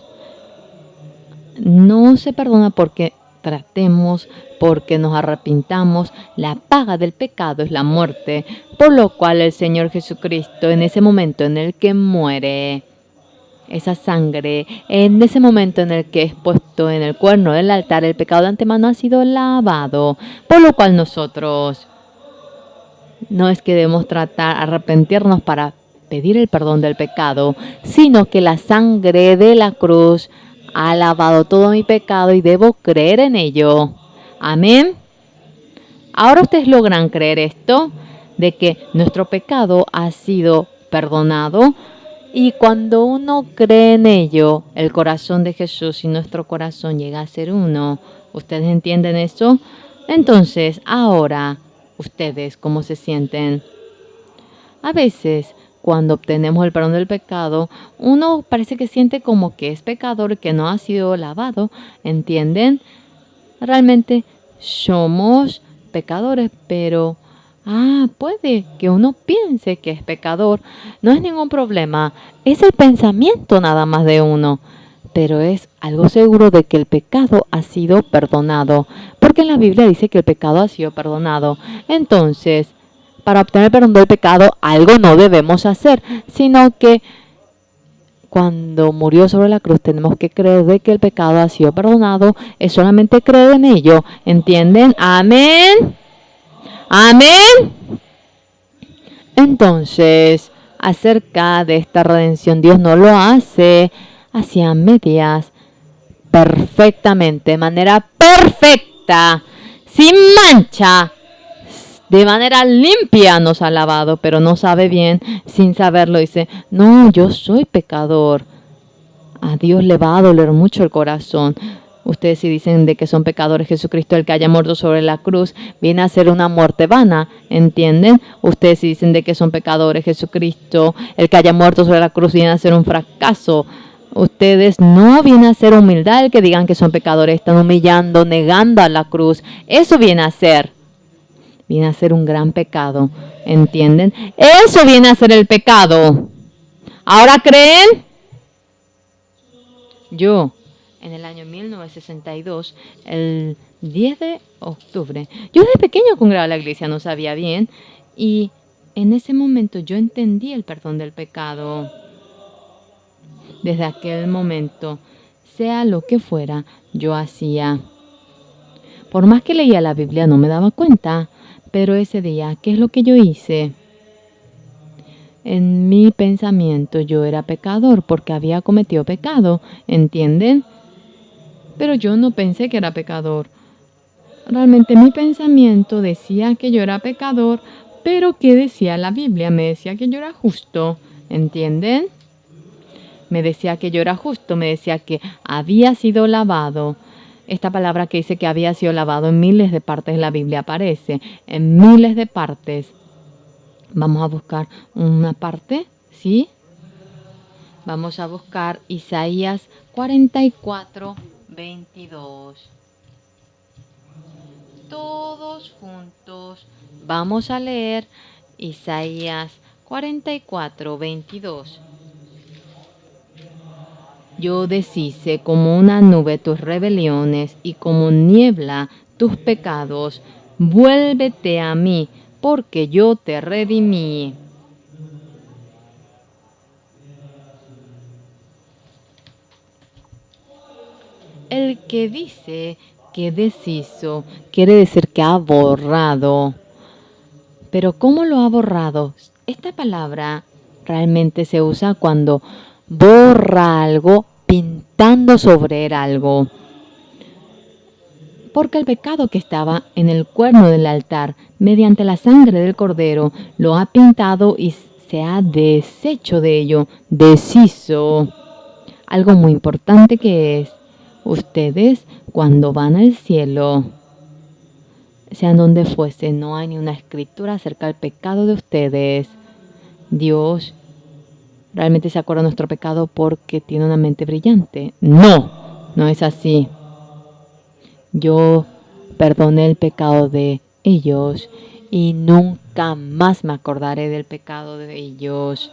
no se perdona porque tratemos, porque nos arrepintamos. La paga del pecado es la muerte, por lo cual el Señor Jesucristo, en ese momento en el que muere, esa sangre, en ese momento en el que es puesto en el cuerno del altar, el pecado de antemano ha sido lavado, por lo cual nosotros no es que debemos tratar arrepentirnos para pedir el perdón del pecado, sino que la sangre de la cruz ha lavado todo mi pecado y debo creer en ello. Amén. Ahora ustedes logran creer esto, de que nuestro pecado ha sido perdonado. Y cuando uno cree en ello, el corazón de Jesús y nuestro corazón llega a ser uno. ¿Ustedes entienden eso? Entonces, ahora, ¿ustedes cómo se sienten? A veces, cuando obtenemos el perdón del pecado, uno parece que siente como que es pecador, que no ha sido lavado. ¿Entienden? Realmente somos pecadores, pero puede que uno piense que es pecador. No es ningún problema. Es el pensamiento nada más de uno. Pero es algo seguro de que el pecado ha sido perdonado. Porque en la Biblia dice que el pecado ha sido perdonado. Entonces, para obtener el perdón del pecado, algo no debemos hacer, sino que cuando murió sobre la cruz tenemos que creer de que el pecado ha sido perdonado. Es solamente creer en ello. ¿Entienden? Amén. Amén. Entonces, acerca de esta redención, Dios no lo hace hacia medias. perfectamente, de manera perfecta, sin mancha, de manera limpia nos ha lavado, pero no sabe bien, sin saberlo, dice, no, yo soy pecador. A Dios le va a doler mucho el corazón. Ustedes si dicen de que son pecadores, Jesucristo, el que haya muerto sobre la cruz, viene a ser una muerte vana, ¿entienden? Ustedes si dicen de que son pecadores, Jesucristo, el que haya muerto sobre la cruz, viene a ser un fracaso. Ustedes no viene a ser humildad el que digan que son pecadores, están humillando, negando a la cruz. Eso viene a ser un gran pecado, ¿entienden? Eso viene a ser el pecado. ¿Ahora creen? Yo, en el año 1962, el 10 de octubre, yo desde pequeño congregaba a la iglesia, no sabía bien, y en ese momento yo entendí el perdón del pecado. Desde aquel momento, sea lo que fuera, yo hacía. Por más que leía la Biblia no me daba cuenta, pero ese día, ¿qué es lo que yo hice? En mi pensamiento yo era pecador porque había cometido pecado, ¿entienden? Pero yo no pensé que era pecador. Realmente mi pensamiento decía que yo era pecador, pero ¿qué decía la Biblia? Me decía que yo era justo, ¿entienden? Me decía que yo era justo, me decía que había sido lavado. Esta palabra que dice que había sido lavado en miles de partes de la Biblia aparece, en miles de partes. Vamos a buscar una parte, ¿sí? Vamos a buscar Isaías 44, 22. Todos juntos vamos a leer Isaías 44, 22. Yo deshice como una nube tus rebeliones y como niebla tus pecados. Vuélvete a mí, porque yo te redimí. El que dice que deshizo quiere decir que ha borrado. Pero ¿cómo lo ha borrado? Esta palabra realmente se usa cuando borra algo pintando sobre él algo. Porque el pecado que estaba en el cuerno del altar, mediante la sangre del cordero, lo ha pintado y se ha deshecho de ello, deshizo. Algo muy importante que es, ustedes cuando van al cielo, sean donde fuese, no hay ni una escritura acerca del pecado de ustedes. Dios realmente se acuerda de nuestro pecado porque tiene una mente brillante. No, no es así. Yo perdoné el pecado de ellos y nunca más me acordaré del pecado de ellos.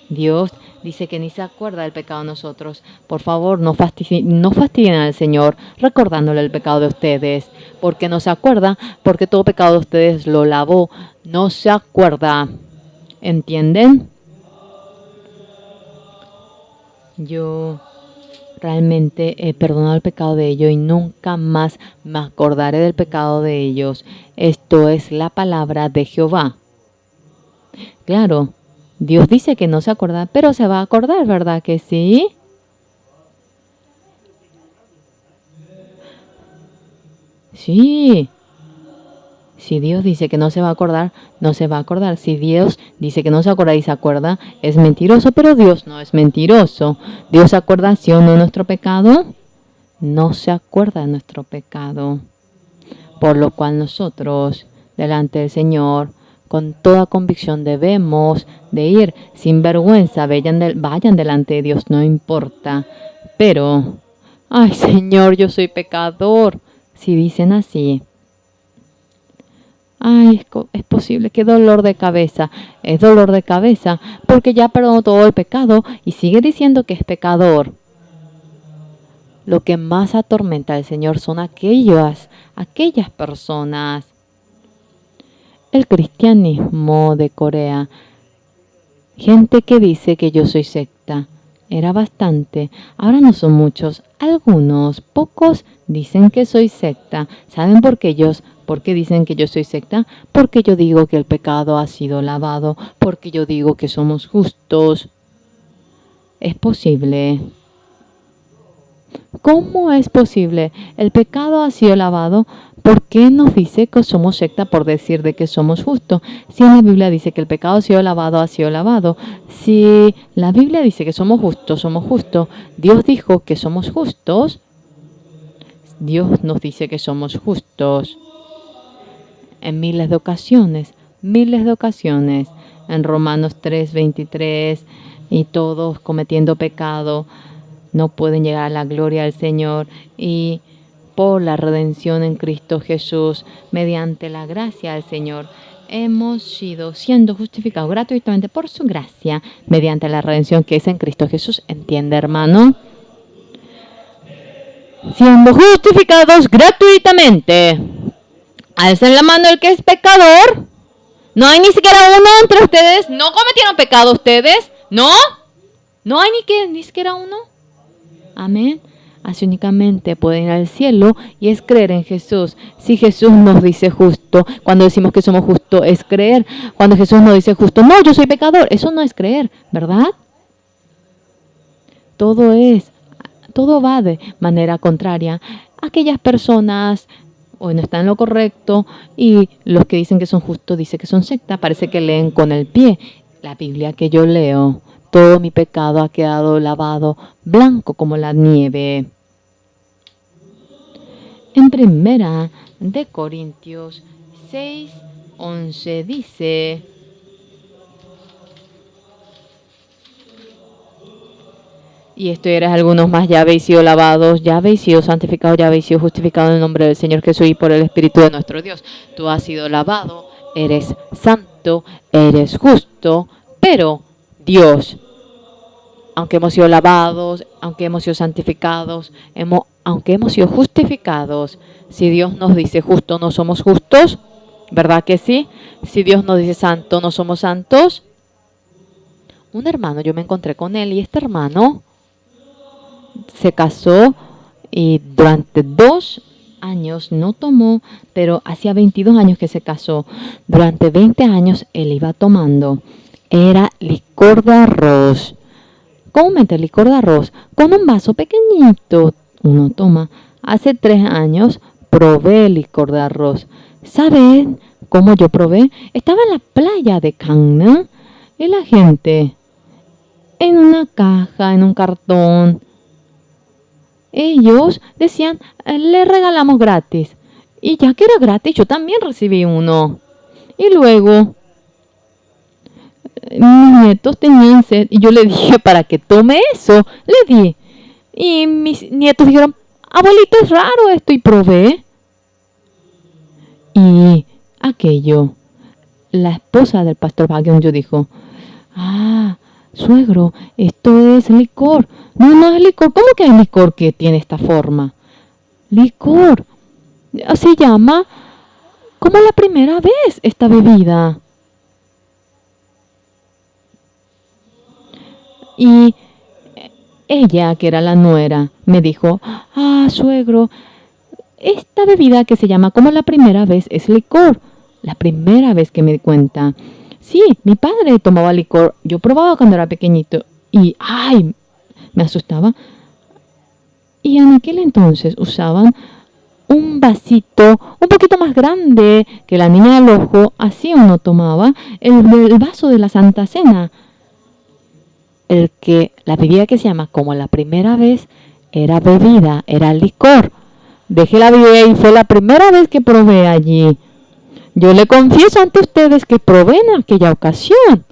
Dios dice que ni se acuerda del pecado de nosotros. Por favor, no fastidien al Señor recordándole el pecado de ustedes. Porque no se acuerda, porque todo pecado de ustedes lo lavó. No se acuerda. ¿Entienden? Yo realmente he perdonado el pecado de ellos y nunca más me acordaré del pecado de ellos. Esto es la palabra de Jehová. Claro, Dios dice que no se acuerda, pero se va a acordar, ¿verdad que sí? Sí. Si Dios dice que no se va a acordar, no se va a acordar. Si Dios dice que no se acuerda y se acuerda, es mentiroso, pero Dios no es mentiroso. ¿Dios se acuerda sí o no de nuestro pecado? No se acuerda de nuestro pecado. Por lo cual nosotros, delante del Señor, con toda convicción debemos de ir sin vergüenza. Vayan delante de Dios, no importa. Pero, ay Señor, yo soy pecador. Si dicen así, ay, es posible, qué dolor de cabeza. Es dolor de cabeza porque ya perdonó todo el pecado y sigue diciendo que es pecador. Lo que más atormenta al Señor son aquellas personas. El cristianismo de Corea, gente que dice que yo soy secta, era bastante. Ahora no son muchos, algunos, pocos dicen que soy secta. ¿Saben por qué dicen que yo soy secta? Porque yo digo que el pecado ha sido lavado, porque yo digo que somos justos. Es posible. ¿Cómo es posible? El pecado ha sido lavado. ¿Por qué nos dice que somos secta por decir de que somos justos? Si en la Biblia dice que el pecado ha sido lavado, ha sido lavado. Si la Biblia dice que somos justos, somos justos. Dios dijo que somos justos. Dios nos dice que somos justos en miles de ocasiones. En Romanos 3:23, y todos cometiendo pecado no pueden llegar a la gloria del Señor, y por la redención en Cristo Jesús, mediante la gracia del Señor, hemos siendo justificados gratuitamente por su gracia, mediante la redención que es en Cristo Jesús. ¿Entiende, hermano? Siendo justificados gratuitamente. Alcen la mano el que es pecador. No hay ni siquiera uno entre ustedes. ¿No cometieron pecado ustedes? ¿No? ¿No hay ni siquiera uno? Amén. Así únicamente pueden ir al cielo, y es creer en Jesús. Si Jesús nos dice justo, cuando decimos que somos justos, es creer. Cuando Jesús nos dice justo, no, yo soy pecador, eso no es creer, ¿verdad? Todo va de manera contraria. Aquellas personas hoy no están en lo correcto, y los que dicen que son justos dicen que son secta. Parece que leen con el pie. La Biblia que yo leo, todo mi pecado ha quedado lavado blanco como la nieve. En Primera de Corintios 6:11 dice: y esto eres algunos más, ya habéis sido lavados, ya habéis sido santificados, ya habéis sido justificados en el nombre del Señor Jesús y por el Espíritu de nuestro Dios. Tú has sido lavado, eres santo, eres justo, pero Dios, aunque hemos sido lavados, aunque hemos sido santificados, aunque hemos sido justificados, si Dios nos dice justo, no somos justos, ¿verdad que sí? Si Dios nos dice santo, no somos santos. Un hermano, yo me encontré con él, y este hermano se casó y durante 2 años no tomó, pero hacía 22 años que se casó. Durante 20 años él iba tomando. Era licor de arroz. Comúnmente licor de arroz con un vaso pequeñito uno toma. Hace 3 años probé licor de arroz. ¿Saben cómo yo probé? Estaba en la playa de Cana y la gente en una caja, en un cartón. Ellos decían, le regalamos gratis. Y ya que era gratis, yo también recibí uno. Y luego, mis nietos tenían sed, y yo le dije, para que tome eso, le di. Y mis nietos dijeron, abuelito, es raro esto, y probé. Y aquello, la esposa del pastor Baguion dijo, suegro, esto es licor. No, no es licor. ¿Cómo que hay licor que tiene esta forma? Licor. Se llama como la primera vez esta bebida. Y ella, que era la nuera, me dijo, suegro, esta bebida que se llama como la primera vez es licor. La primera vez que me di cuenta. Sí, mi padre tomaba licor. Yo probaba cuando era pequeñito y me asustaba. Y en aquel entonces usaban un vasito un poquito más grande que la niña del ojo. Así uno tomaba el vaso de la Santa Cena. La bebida que se llama como la primera vez era bebida, era licor. Dejé la bebida y fue la primera vez que probé allí. Yo le confieso ante ustedes que probé en aquella ocasión.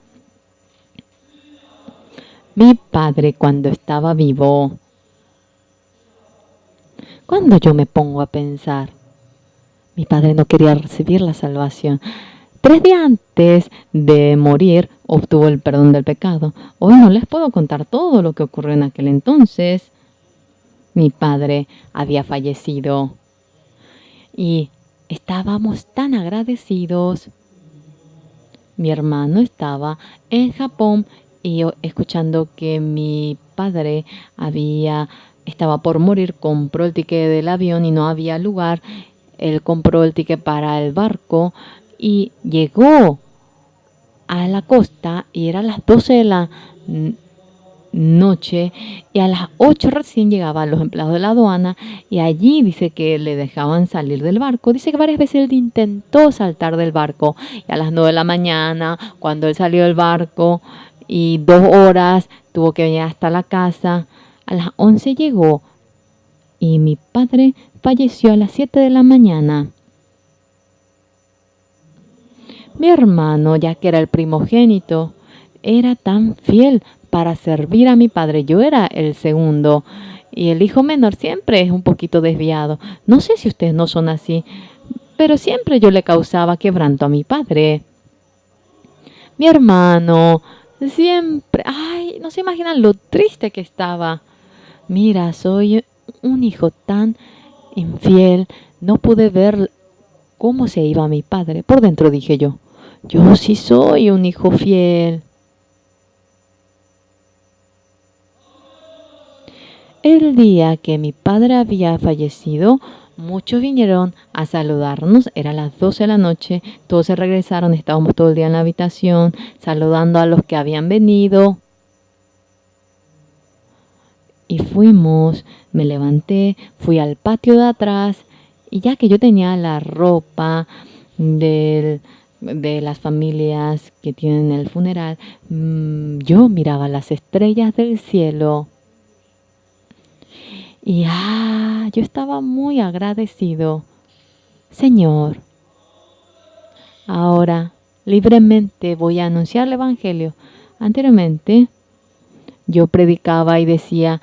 Mi padre, cuando estaba vivo, cuando yo me pongo a pensar, mi padre no quería recibir la salvación. 3 días antes de morir, obtuvo el perdón del pecado. Hoy no les puedo contar todo lo que ocurrió en aquel entonces. Mi padre había fallecido y estábamos tan agradecidos. Mi hermano estaba en Japón y yo, escuchando que mi padre estaba por morir, compró el ticket del avión y no había lugar. Él compró el ticket para el barco y llegó a la costa y era las 12 noche y a las 8 recién llegaban los empleados de la aduana y allí dice que le dejaban salir del barco. Dice que varias veces él intentó saltar del barco y a las 9 de la mañana, cuando él salió del barco y 2 horas tuvo que venir hasta la casa, a las 11 llegó y mi padre falleció a las 7 de la mañana. Mi hermano, ya que era el primogénito, era tan fiel para servir a mi padre. Yo era el segundo y el hijo menor siempre es un poquito desviado. No sé si ustedes no son así, pero siempre yo le causaba quebranto a mi padre. Mi hermano siempre, ay, no se imaginan lo triste que estaba. Mira, soy un hijo tan infiel, no pude ver cómo se iba mi padre. Por dentro dije yo sí soy un hijo fiel. El día que mi padre había fallecido, muchos vinieron a saludarnos. Era las 12 de la noche. Todos se regresaron. Estábamos todo el día en la habitación saludando a los que habían venido. Y fuimos, me levanté, fui al patio de atrás. Y ya que yo tenía la ropa de las familias que tienen el funeral, yo miraba las estrellas del cielo. Y yo estaba muy agradecido. Señor, ahora libremente voy a anunciar el Evangelio. Anteriormente yo predicaba y decía,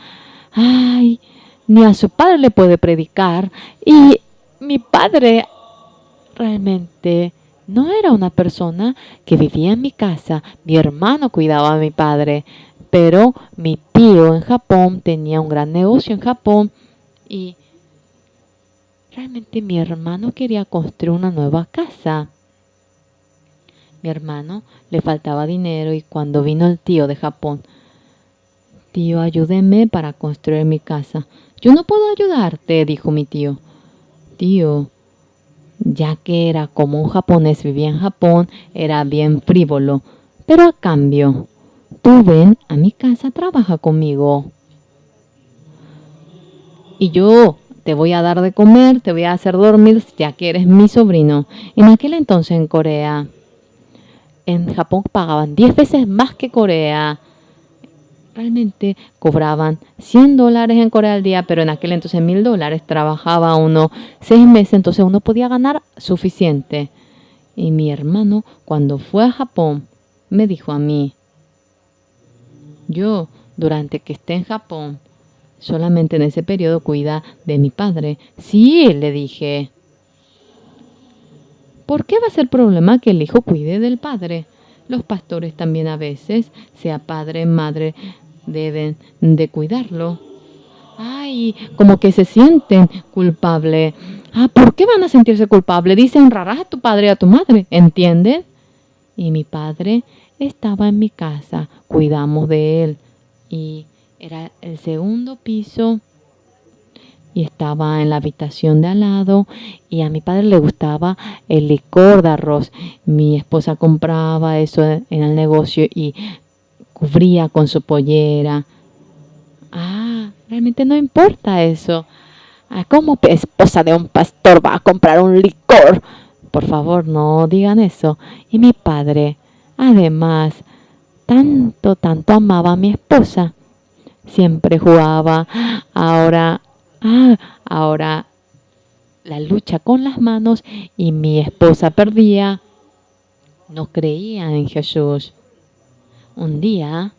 ay, ni a su padre le puede predicar. Y mi padre realmente no era una persona que vivía en mi casa. Mi hermano cuidaba a mi padre. Pero mi tío en Japón tenía un gran negocio en Japón y realmente mi hermano quería construir una nueva casa. Mi hermano le faltaba dinero y cuando vino el tío de Japón, tío, ayúdeme para construir mi casa. Yo no puedo ayudarte, dijo mi tío. Tío, ya que era como un japonés, vivía en Japón, era bien frívolo, pero a cambio, tú ven a mi casa, trabaja conmigo. Y yo te voy a dar de comer, te voy a hacer dormir, ya que eres mi sobrino. En aquel entonces en Corea, en Japón pagaban 10 veces más que Corea. Realmente cobraban $100 en Corea al día, pero en aquel entonces $1000. Trabajaba uno 6 meses, entonces uno podía ganar suficiente. Y mi hermano, cuando fue a Japón, me dijo a mí, yo, durante que esté en Japón, solamente en ese periodo cuida de mi padre. Sí, le dije. ¿Por qué va a ser problema que el hijo cuide del padre? Los pastores también a veces, sea padre, madre, deben de cuidarlo. Ay, como que se sienten culpables. ¿Por qué van a sentirse culpables? Dicen, honrarás a tu padre y a tu madre, ¿entienden? Y mi padre estaba en mi casa, cuidamos de él. Y era el segundo piso y estaba en la habitación de al lado y a mi padre le gustaba el licor de arroz. Mi esposa compraba eso en el negocio y cubría con su pollera. Realmente no importa eso. ¿Cómo esposa de un pastor va a comprar un licor? Por favor, no digan eso. Y mi padre, además, tanto amaba a mi esposa. Siempre jugaba. Ahora la lucha con las manos y mi esposa perdía. No creía en Jesús. Un día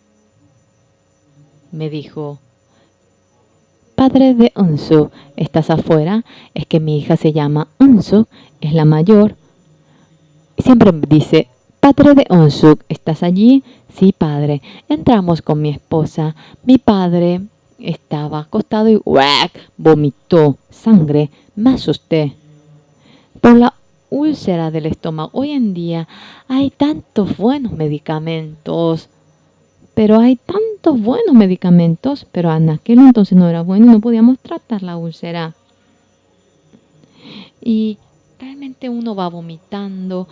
me dijo, padre de Unsu, ¿estás afuera? Es que mi hija se llama Unsu, es la mayor. Siempre me dice, padre de Unsu, ¿estás allí? Sí, padre. Entramos con mi esposa. Mi padre estaba acostado y vomitó sangre. Me asusté. Por la úlcera del estómago. Hoy en día hay tantos buenos medicamentos. Pero en aquel entonces no era bueno y no podíamos tratar la úlcera. Y realmente uno va vomitando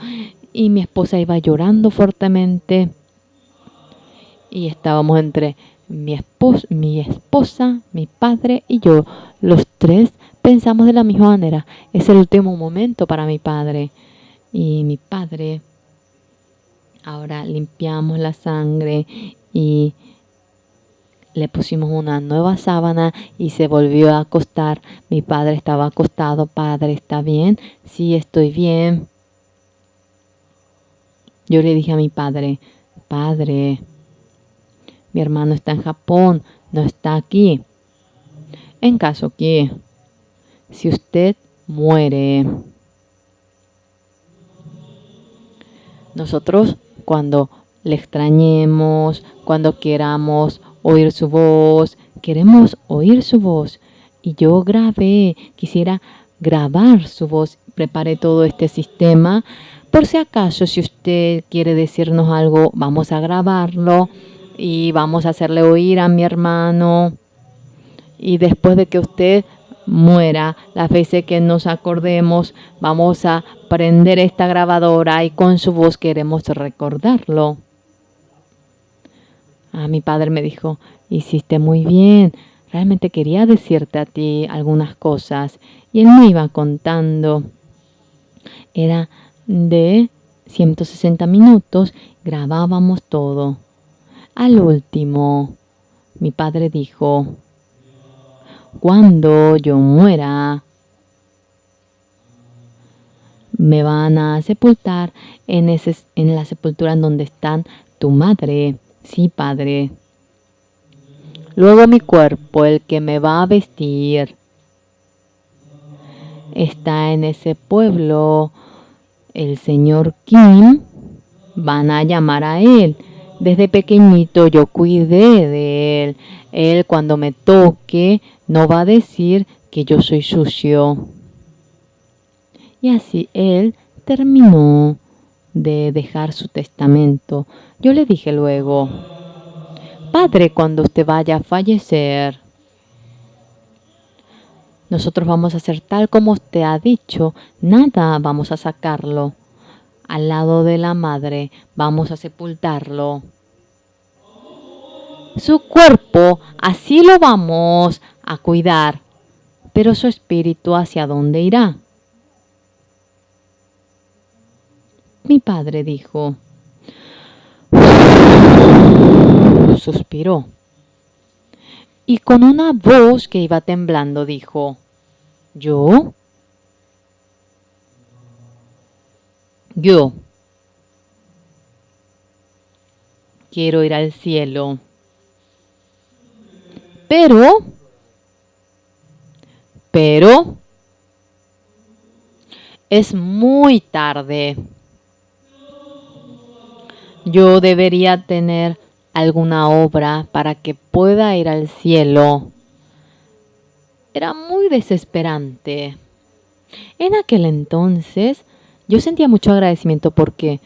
y mi esposa iba llorando fuertemente. y estábamos entre mi esposa, mi padre y yo. Los tres pensamos de la misma manera. Es el último momento para mi padre. Y mi padre, ahora limpiamos la sangre y le pusimos una nueva sábana y se volvió a acostar. Mi padre estaba acostado. Padre, ¿está bien? Sí, estoy bien. Yo le dije a mi padre, padre, mi hermano está en Japón, no está aquí. En caso que, si usted muere, nosotros cuando le extrañemos, cuando queramos oír su voz, queremos oír su voz. Y yo quisiera grabar su voz, preparé todo este sistema. Por si acaso, si usted quiere decirnos algo, vamos a grabarlo y vamos a hacerle oír a mi hermano. Y después de que usted muera, las veces que nos acordemos, vamos a prender esta grabadora y con su voz queremos recordarlo. Mi padre me dijo, hiciste muy bien, realmente quería decirte a ti algunas cosas. Y él me iba contando. Era de 160 minutos, grabábamos todo. Al último, mi padre dijo, cuando yo muera, me van a sepultar en la sepultura en donde están tu madre. Sí, padre. Luego mi cuerpo, el que me va a vestir, está en ese pueblo. El señor Kim, van a llamar a él. Desde pequeñito yo cuidé de él. Él cuando me toque no va a decir que yo soy sucio. Y así él terminó de dejar su testamento. Yo le dije luego, padre, cuando usted vaya a fallecer, nosotros vamos a hacer tal como usted ha dicho, nada vamos a sacarlo. Al lado de la madre vamos a sepultarlo. Su cuerpo así lo vamos a cuidar, pero su espíritu ¿hacia dónde irá? Mi padre dijo, suspiró y con una voz que iba temblando dijo, ¿yo? Yo quiero ir al cielo, pero es muy tarde. Yo debería tener alguna obra para que pueda ir al cielo. Era muy desesperante. En aquel entonces yo sentía mucho agradecimiento porque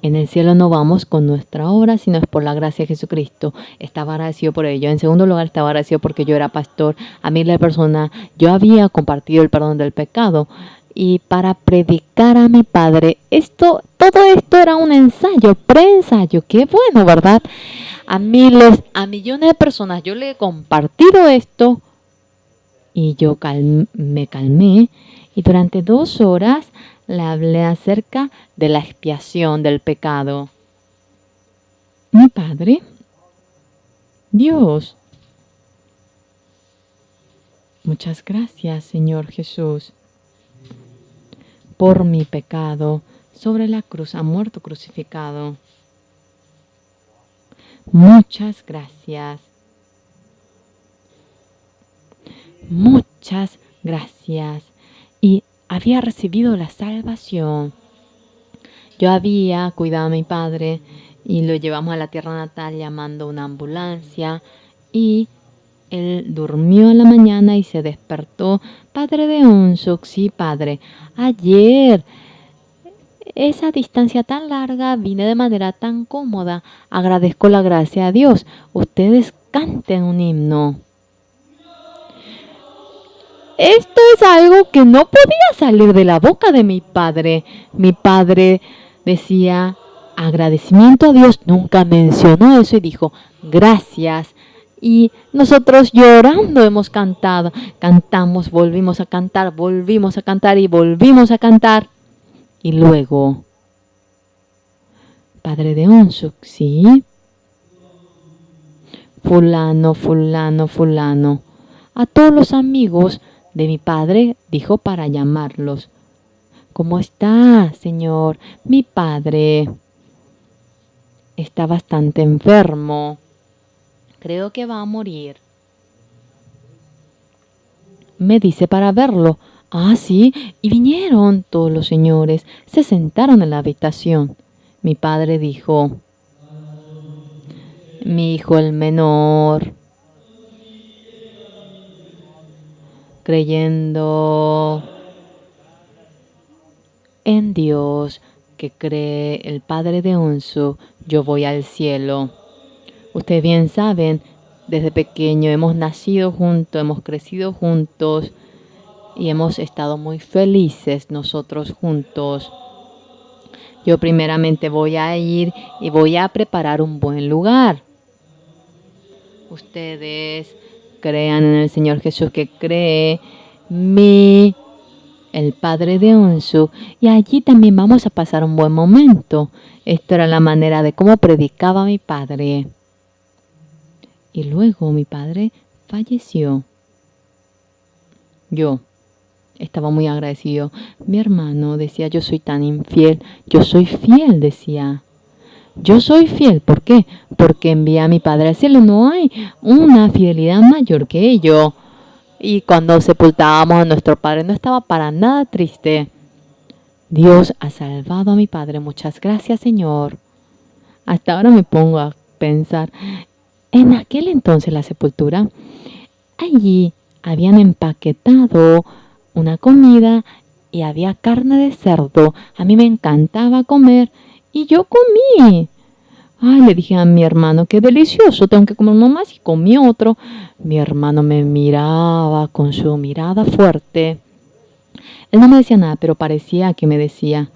en el cielo no vamos con nuestra obra, sino es por la gracia de Jesucristo. Estaba agradecido por ello. En segundo lugar, estaba agradecido porque yo era pastor. A mí la persona, yo había compartido el perdón del pecado. Y para predicar a mi padre, todo esto era un ensayo, preensayo. Qué bueno, ¿verdad? A millones de personas yo le he compartido esto y yo me calmé y durante 2 horas le hablé acerca de la expiación del pecado. Mi padre, Dios, muchas gracias, Señor Jesús, por mi pecado sobre la cruz, ha muerto crucificado. Muchas gracias. Muchas gracias. Y había recibido la salvación. Yo había cuidado a mi padre y lo llevamos a la tierra natal llamando una ambulancia y él durmió en la mañana y se despertó. Padre de Unsuk, sí, padre. Ayer, esa distancia tan larga, vine de manera tan cómoda. Agradezco la gracia a Dios. Ustedes canten un himno. Esto es algo que no podía salir de la boca de mi padre. Mi padre decía, agradecimiento a Dios, nunca mencionó eso y dijo gracias. Y nosotros llorando hemos cantado, cantamos, volvimos a cantar y volvimos a cantar. Y luego, padre de Unsuk, ¿sí? Fulano, fulano, fulano. A todos los amigos de mi padre dijo para llamarlos. ¿Cómo está, señor? Mi padre está bastante enfermo. Creo que va a morir. Me dice para verlo. Ah, sí. Y vinieron todos los señores. Se sentaron en la habitación. Mi padre dijo, mi hijo el menor, creyendo en Dios, que cree el Padre de Unsuk, yo voy al cielo. Ustedes bien saben, desde pequeño hemos nacido juntos, hemos crecido juntos y hemos estado muy felices nosotros juntos. Yo primeramente voy a ir y voy a preparar un buen lugar. Ustedes crean en el Señor Jesús que cree el Padre de Unsuk, y allí también vamos a pasar un buen momento. Esto era la manera de cómo predicaba mi padre. Y luego mi padre falleció. Yo estaba muy agradecido. Mi hermano decía, yo soy tan infiel. Yo soy fiel, decía. Yo soy fiel. ¿Por qué? Porque envié a mi padre al cielo. No hay una fidelidad mayor que ello. Y cuando sepultábamos a nuestro padre no estaba para nada triste. Dios ha salvado a mi padre. Muchas gracias, Señor. Hasta ahora me pongo a pensar. En aquel entonces la sepultura, allí habían empaquetado una comida y había carne de cerdo. A mí me encantaba comer y yo comí. Ay, le dije a mi hermano, qué delicioso, tengo que comer uno más, y comí otro. Mi hermano me miraba con su mirada fuerte. Él no me decía nada, pero parecía que me decía,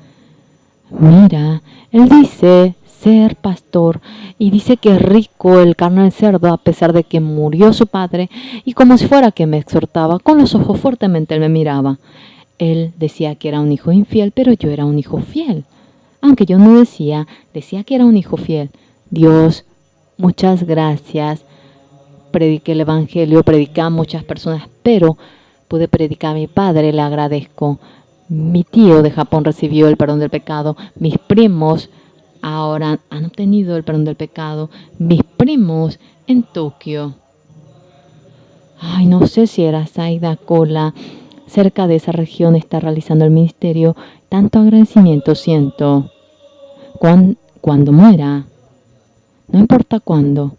mira, él dice ser pastor y dice que es rico el carne de cerdo a pesar de que murió su padre, y como si fuera que me exhortaba, con los ojos fuertemente él me miraba. Él decía que era un hijo infiel, pero yo era un hijo fiel. Aunque yo no decía que era un hijo fiel. Dios, muchas gracias. Prediqué el Evangelio, prediqué a muchas personas, pero pude predicar a mi padre, le agradezco. Mi tío de Japón recibió el perdón del pecado. Mis primos ahora han obtenido el perdón del pecado. Mis primos en Tokio. Ay, no sé si era Saida Kola. Cerca de esa región está realizando el ministerio. Tanto agradecimiento siento. Cuando muera, no importa cuándo.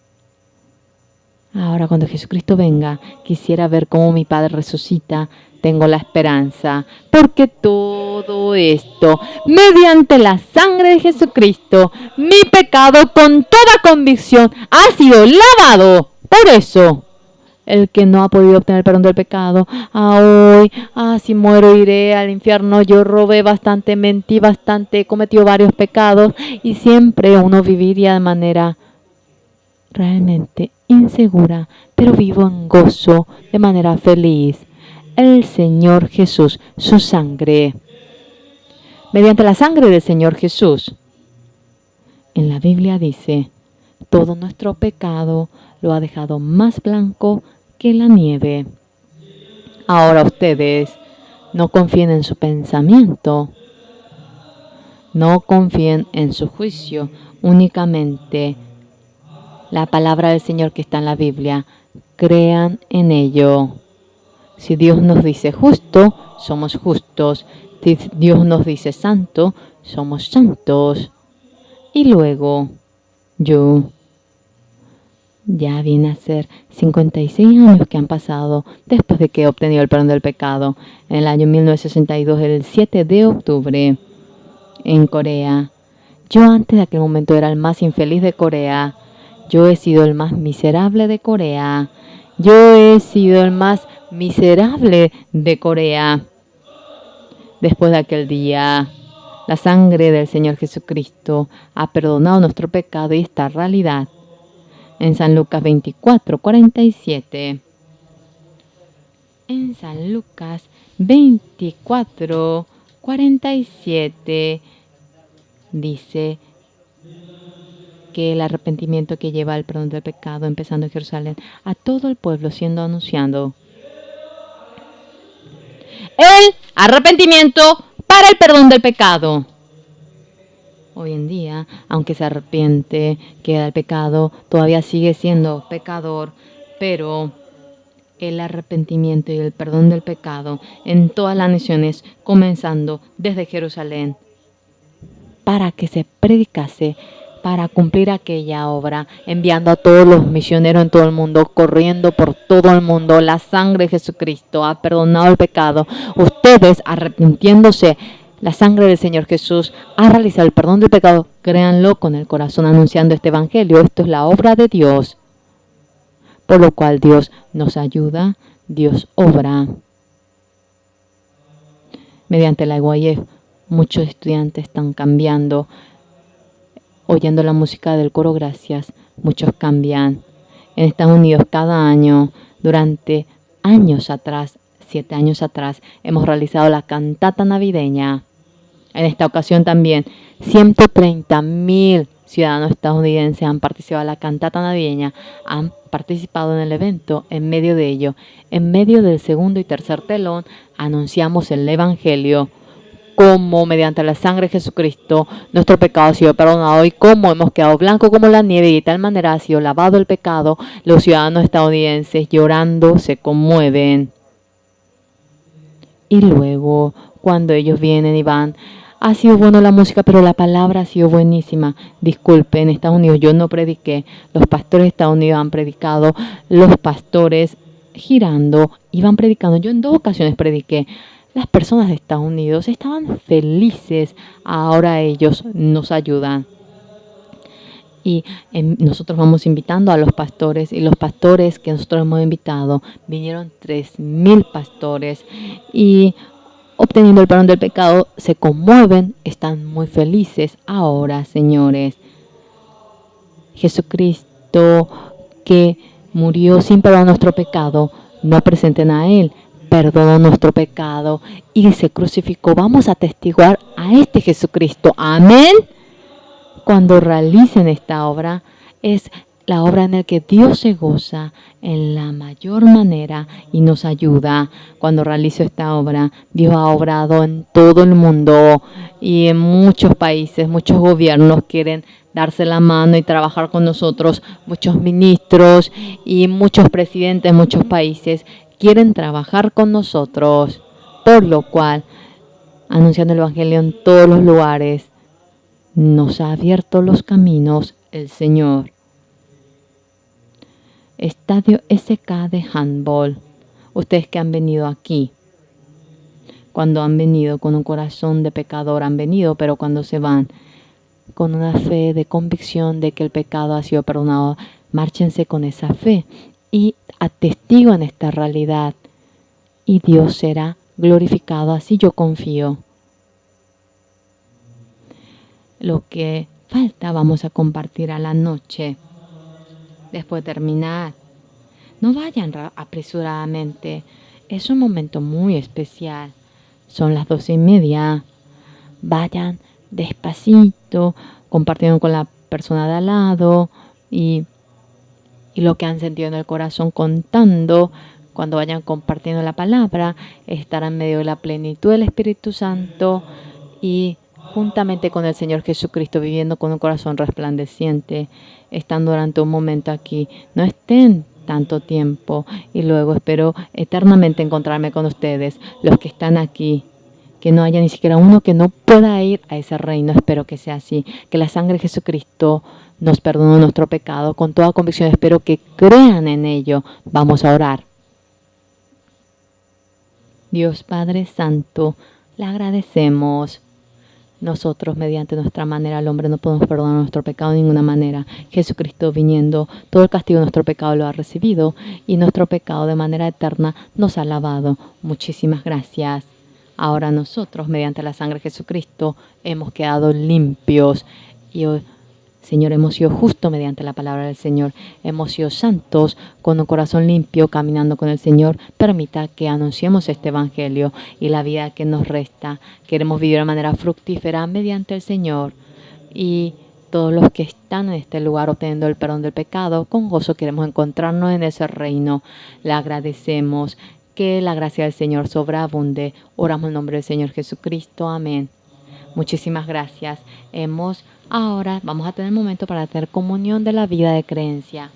Ahora, cuando Jesucristo venga, quisiera ver cómo mi Padre resucita. Tengo la esperanza, porque todo esto, mediante la sangre de Jesucristo, mi pecado con toda convicción ha sido lavado. Por eso, el que no ha podido obtener el perdón del pecado, hoy, si muero iré al infierno. Yo robé bastante, mentí bastante, cometí varios pecados y siempre uno viviría de manera realmente insegura, pero vivo en gozo, de manera feliz. El Señor Jesús, su sangre, mediante la sangre del Señor Jesús. En la Biblia dice, todo nuestro pecado lo ha dejado más blanco que la nieve. Ahora ustedes no confíen en su pensamiento, no confíen en su juicio, únicamente la palabra del Señor que está en la Biblia. Crean en ello. Si Dios nos dice justo, somos justos. Si Dios nos dice santo, somos santos. Y luego, yo ya viene a ser 56 años que han pasado después de que he obtenido el perdón del pecado. En el año 1962, el 7 de octubre, en Corea. Yo antes de aquel momento era el más infeliz de Corea. Yo he sido el más miserable de Corea. Yo he sido el más miserable de Corea. Después de aquel día, La sangre del Señor Jesucristo ha perdonado nuestro pecado y esta realidad. En San Lucas 24:47. En San Lucas 24:47 dice que el arrepentimiento que lleva al perdón del pecado, empezando en Jerusalén, a todo el pueblo siendo anunciado. El arrepentimiento para el perdón del pecado. Hoy en día, aunque se arrepiente, queda el pecado, todavía sigue siendo pecador, pero el arrepentimiento y el perdón del pecado en todas las naciones, comenzando desde Jerusalén, para que se predicase, para cumplir aquella obra, enviando a todos los misioneros en todo el mundo, corriendo por todo el mundo. La sangre de Jesucristo ha perdonado el pecado. Ustedes arrepintiéndose, la sangre del Señor Jesús ha realizado el perdón del pecado. Créanlo con el corazón anunciando este evangelio. Esto es la obra de Dios, por lo cual Dios nos ayuda, Dios obra. Mediante la IYF, muchos estudiantes están cambiando. Oyendo la música del coro Gracias, muchos cambian. En Estados Unidos, cada año, durante años atrás, 7 años atrás, hemos realizado la cantata navideña. En esta ocasión también, 130,000 ciudadanos estadounidenses han participado en la cantata navideña, han participado en el evento. En medio de ello, en medio del segundo y tercer telón, anunciamos el Evangelio, cómo mediante la sangre de Jesucristo nuestro pecado ha sido perdonado y cómo hemos quedado blancos como la nieve y de tal manera ha sido lavado el pecado. Los ciudadanos estadounidenses llorando se conmueven. Y luego, cuando ellos vienen y van, ha sido bueno la música, pero la palabra ha sido buenísima. Disculpen, en Estados Unidos yo no prediqué, los pastores de Estados Unidos han predicado, los pastores girando iban predicando. Yo en 2 ocasiones prediqué. Las personas de Estados Unidos estaban felices. Ahora ellos nos ayudan. Y nosotros vamos invitando a los pastores. Y los pastores que nosotros hemos invitado, vinieron 3,000 pastores. Y obteniendo el perdón del pecado, se conmueven, están muy felices. Ahora, señores, Jesucristo que murió sin perdonar nuestro pecado, no presenten a Él, perdonó nuestro pecado y se crucificó. Vamos a atestiguar a este Jesucristo. Amén. Cuando realicen esta obra, es la obra en la que Dios se goza en la mayor manera y nos ayuda. Cuando realizo esta obra, Dios ha obrado en todo el mundo y en muchos países, muchos gobiernos quieren darse la mano y trabajar con nosotros. Muchos ministros y muchos presidentes de muchos países quieren trabajar con nosotros, por lo cual, anunciando el Evangelio en todos los lugares, nos ha abierto los caminos el Señor. Estadio SK de handball. Ustedes que han venido aquí, cuando han venido con un corazón de pecador, han venido, pero cuando se van con una fe de convicción de que el pecado ha sido perdonado, márchense con esa fe y atestiguan esta realidad y Dios será glorificado. Así yo confío. Lo que falta vamos a compartir a la noche. Después de terminar, no vayan apresuradamente. Es un momento muy especial. Son las 12:30. Vayan despacito, compartiendo con la persona de al lado y lo que han sentido en el corazón, contando. Cuando vayan compartiendo la palabra, estarán en medio de la plenitud del Espíritu Santo y juntamente con el Señor Jesucristo, viviendo con un corazón resplandeciente, estando durante un momento aquí. No estén tanto tiempo y luego espero eternamente encontrarme con ustedes, los que están aquí. Que no haya ni siquiera uno que no pueda ir a ese reino. Espero que sea así. Que la sangre de Jesucristo nos perdone nuestro pecado con toda convicción. Espero que crean en ello. Vamos a orar. Dios Padre Santo, le agradecemos. Nosotros, mediante nuestra manera, al hombre no podemos perdonar nuestro pecado de ninguna manera. Jesucristo viniendo, todo el castigo de nuestro pecado lo ha recibido y nuestro pecado de manera eterna nos ha lavado. Muchísimas gracias. Ahora nosotros, mediante la sangre de Jesucristo, hemos quedado limpios y Señor, hemos sido justos mediante la palabra del Señor. Hemos sido santos con un corazón limpio, caminando con el Señor. Permita que anunciemos este evangelio y la vida que nos resta. Queremos vivir de manera fructífera mediante el Señor. Y todos los que están en este lugar obteniendo el perdón del pecado, con gozo queremos encontrarnos en ese reino. Le agradecemos. Que la gracia del Señor sobreabunde. Oramos en el nombre del Señor Jesucristo. Amén. Muchísimas gracias. Ahora vamos a tener un momento para tener comunión de la vida de creencia.